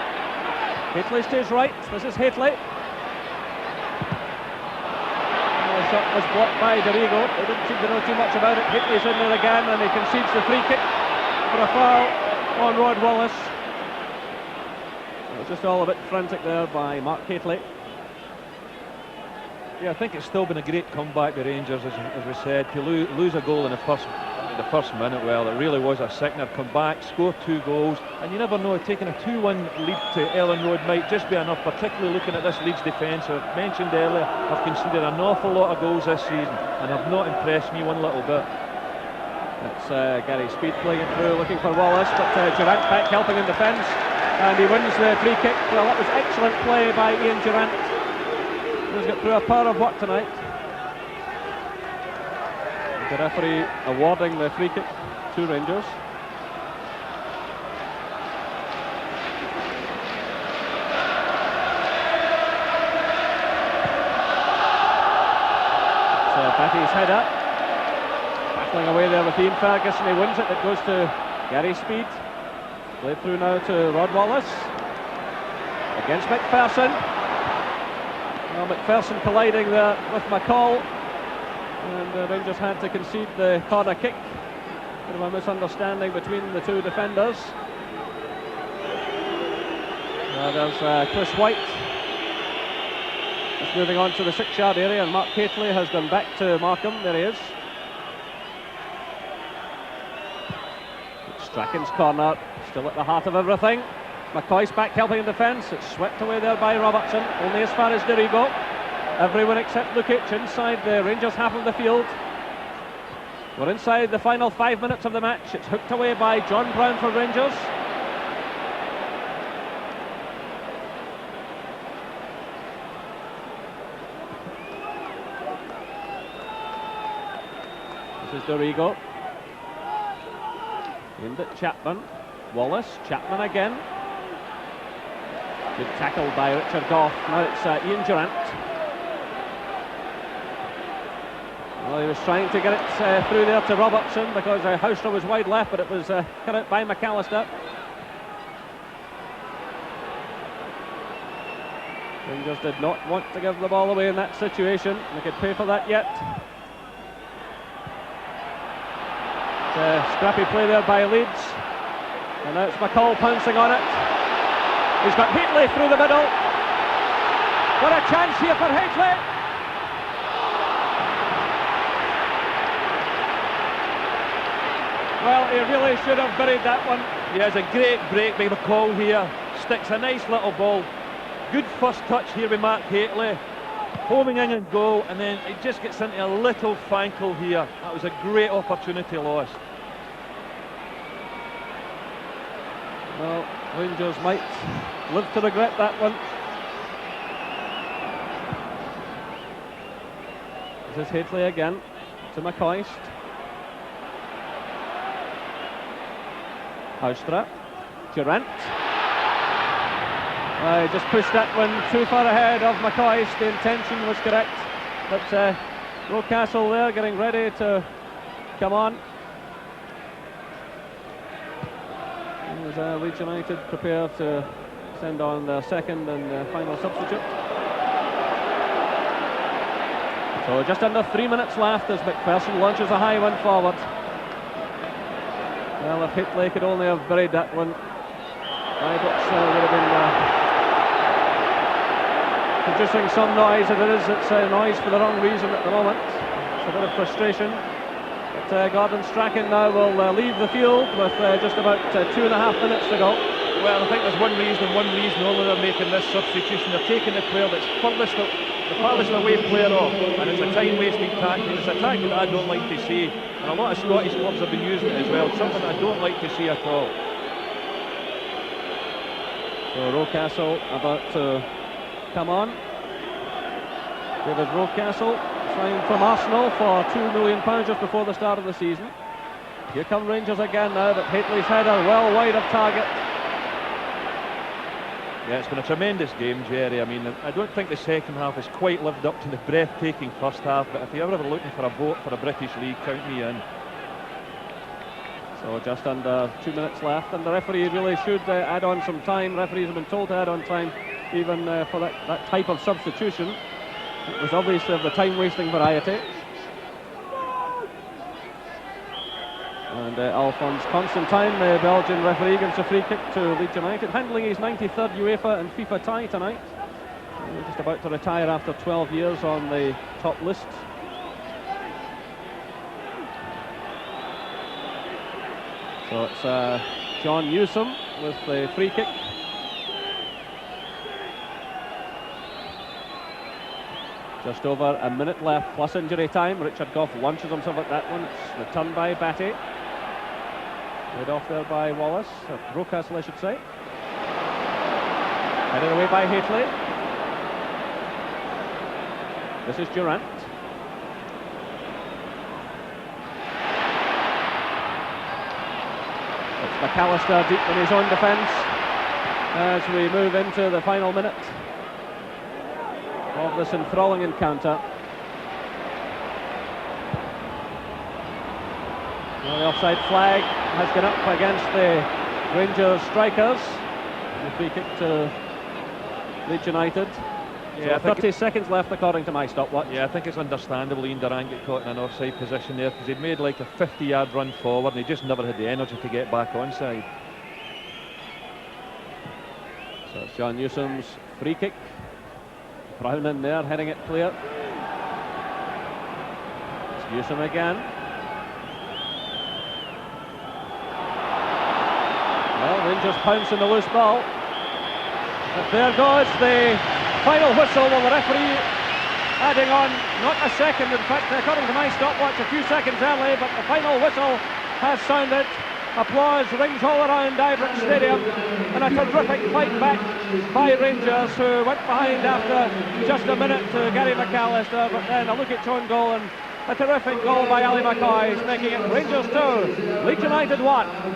Haitley stays right. This is Haitley. The shot was blocked by Dorigo. They didn't seem to know too much about it. Haitley's in there again, and he concedes the free kick for a foul on Rod Wallace. It was just all a bit frantic there by Mark Haitley. Yeah, I think it's still been a great comeback by Rangers, as we said. To lose a goal in the first minute, well, it really was a sickener. Come back, score 2 goals, and you never know, taking a 2-1 lead to Ellen Road might just be enough, particularly looking at this Leeds defence. I've mentioned earlier, I've conceded an awful lot of goals this season, and have not impressed me one little bit. It's Gary Speed playing it through, looking for Wallace, but Durant back helping in defence, and he wins the free kick. Well, that was excellent play by Ian Durant. He's got through a power of work tonight. The referee awarding the free kick to Rangers. So Batty's header. Battling away there with Ian Ferguson. He wins it. It goes to Gary Speed. Played through now to Rod Wallace. Against McPherson. Well, McPherson colliding there with McCall, and the Rangers had to concede the corner kick. Bit of a misunderstanding between the two defenders. There's Chris White just moving on to the 6-yard area, and Mark Haitley has gone back to Markham. There he is. Strachan's corner, still at the heart of everything. McCoy's back helping in defence. It's swept away there by Robertson, only as far as Dorigo. Everyone except Lukic inside the Rangers half of the field. We're inside the final 5 minutes of the match. It's hooked away by John Brown for Rangers. This is Dorigo. Aimed at Chapman. Wallace. Chapman again. Good tackle by Richard Gough. Now it's Ian Durrant. Well, he was trying to get it through there to Robertson because Houston was wide left, but it was cut out by McAllister. Rangers did not want to give the ball away in that situation. They could pay for that yet. Scrappy play there by Leeds. And now it's McCall pouncing on it. He's got Heatley through the middle. What a chance here for Heatley! Well, he really should have buried that one. He has a great break by McCall here. Sticks a nice little ball. Good first touch here with Mark Heatley. Homing in and goal, and then it just gets into a little fankle here. That was a great opportunity lost. Well, Rangers might live to regret that one. This is Heatley again to McCoist. Houstra, Durrant. He just pushed that one too far ahead of McCoist. The intention was correct, but Rocastle there getting ready to come on. Leeds United prepared to send on their second and final substitute. So just under 3 minutes left as McPherson launches a high one forward. Well, if Heatley could only have buried that one, Ibrox would have been producing some noise. If it is, it's noise for the wrong reason at the moment. It's a bit of frustration. But Gordon Strachan now will leave the field with just about 2.5 minutes to go. Well, I think there's one reason and one reason only they're making this substitution. They're taking the player that's the farthest away player off, and it's a time-wasting tactic. It's a tactic that I don't like to see, and a lot of Scottish clubs have been using it as well. Something I don't like to see at all. So Rocastle about to come on. David Rocastle signed from Arsenal for £2 million just before the start of the season. Here come Rangers again now, but Heatley's header well wide of target. Yeah, it's been a tremendous game, Jerry. I mean, I don't think the second half has quite lived up to the breathtaking first half, but if you're ever looking for a vote for a British league, count me in. So just under 2 minutes left, and the referee really should add on some time. Referees have been told to add on time even for that type of substitution. It was obviously of the time-wasting variety. And Alphonse Constantine, the Belgian referee, gives a free kick to Leeds United, handling his 93rd UEFA and FIFA tie tonight. Just about to retire after 12 years on the top list. So it's John Newsom with the free kick. Just over a minute left plus injury time. Richard Gough launches himself at that one. It's returned by Batty. Led off there by Wallace, Rocastle I should say. Headed away by Heatley. This is Durrant. It's McAllister deep in his own defence as we move into the final minute of this enthralling encounter. Well, the offside flag has gone up against the Rangers strikers. The free kick to Leeds United. Yeah, so 30 seconds left according to my stopwatch. Yeah, I think it's understandable Ian Durrant got caught in an offside position there because he'd made like a 50-yard run forward and he just never had the energy to get back onside. So it's John Newsom's free kick. Brown in there, heading it clear. It's Newsom again. Well, Rangers pounce on the loose ball. But there goes the final whistle. Well, the referee adding on, not a second, in fact, according to my stopwatch, a few seconds early, but the final whistle has sounded. Applause rings all around Ibrox Stadium, and a terrific fight back by Rangers, who went behind after just a minute to Gary McAllister, but then a look at own goal and a terrific goal by Ali McCoy, making it Rangers 2, Leeds United 1.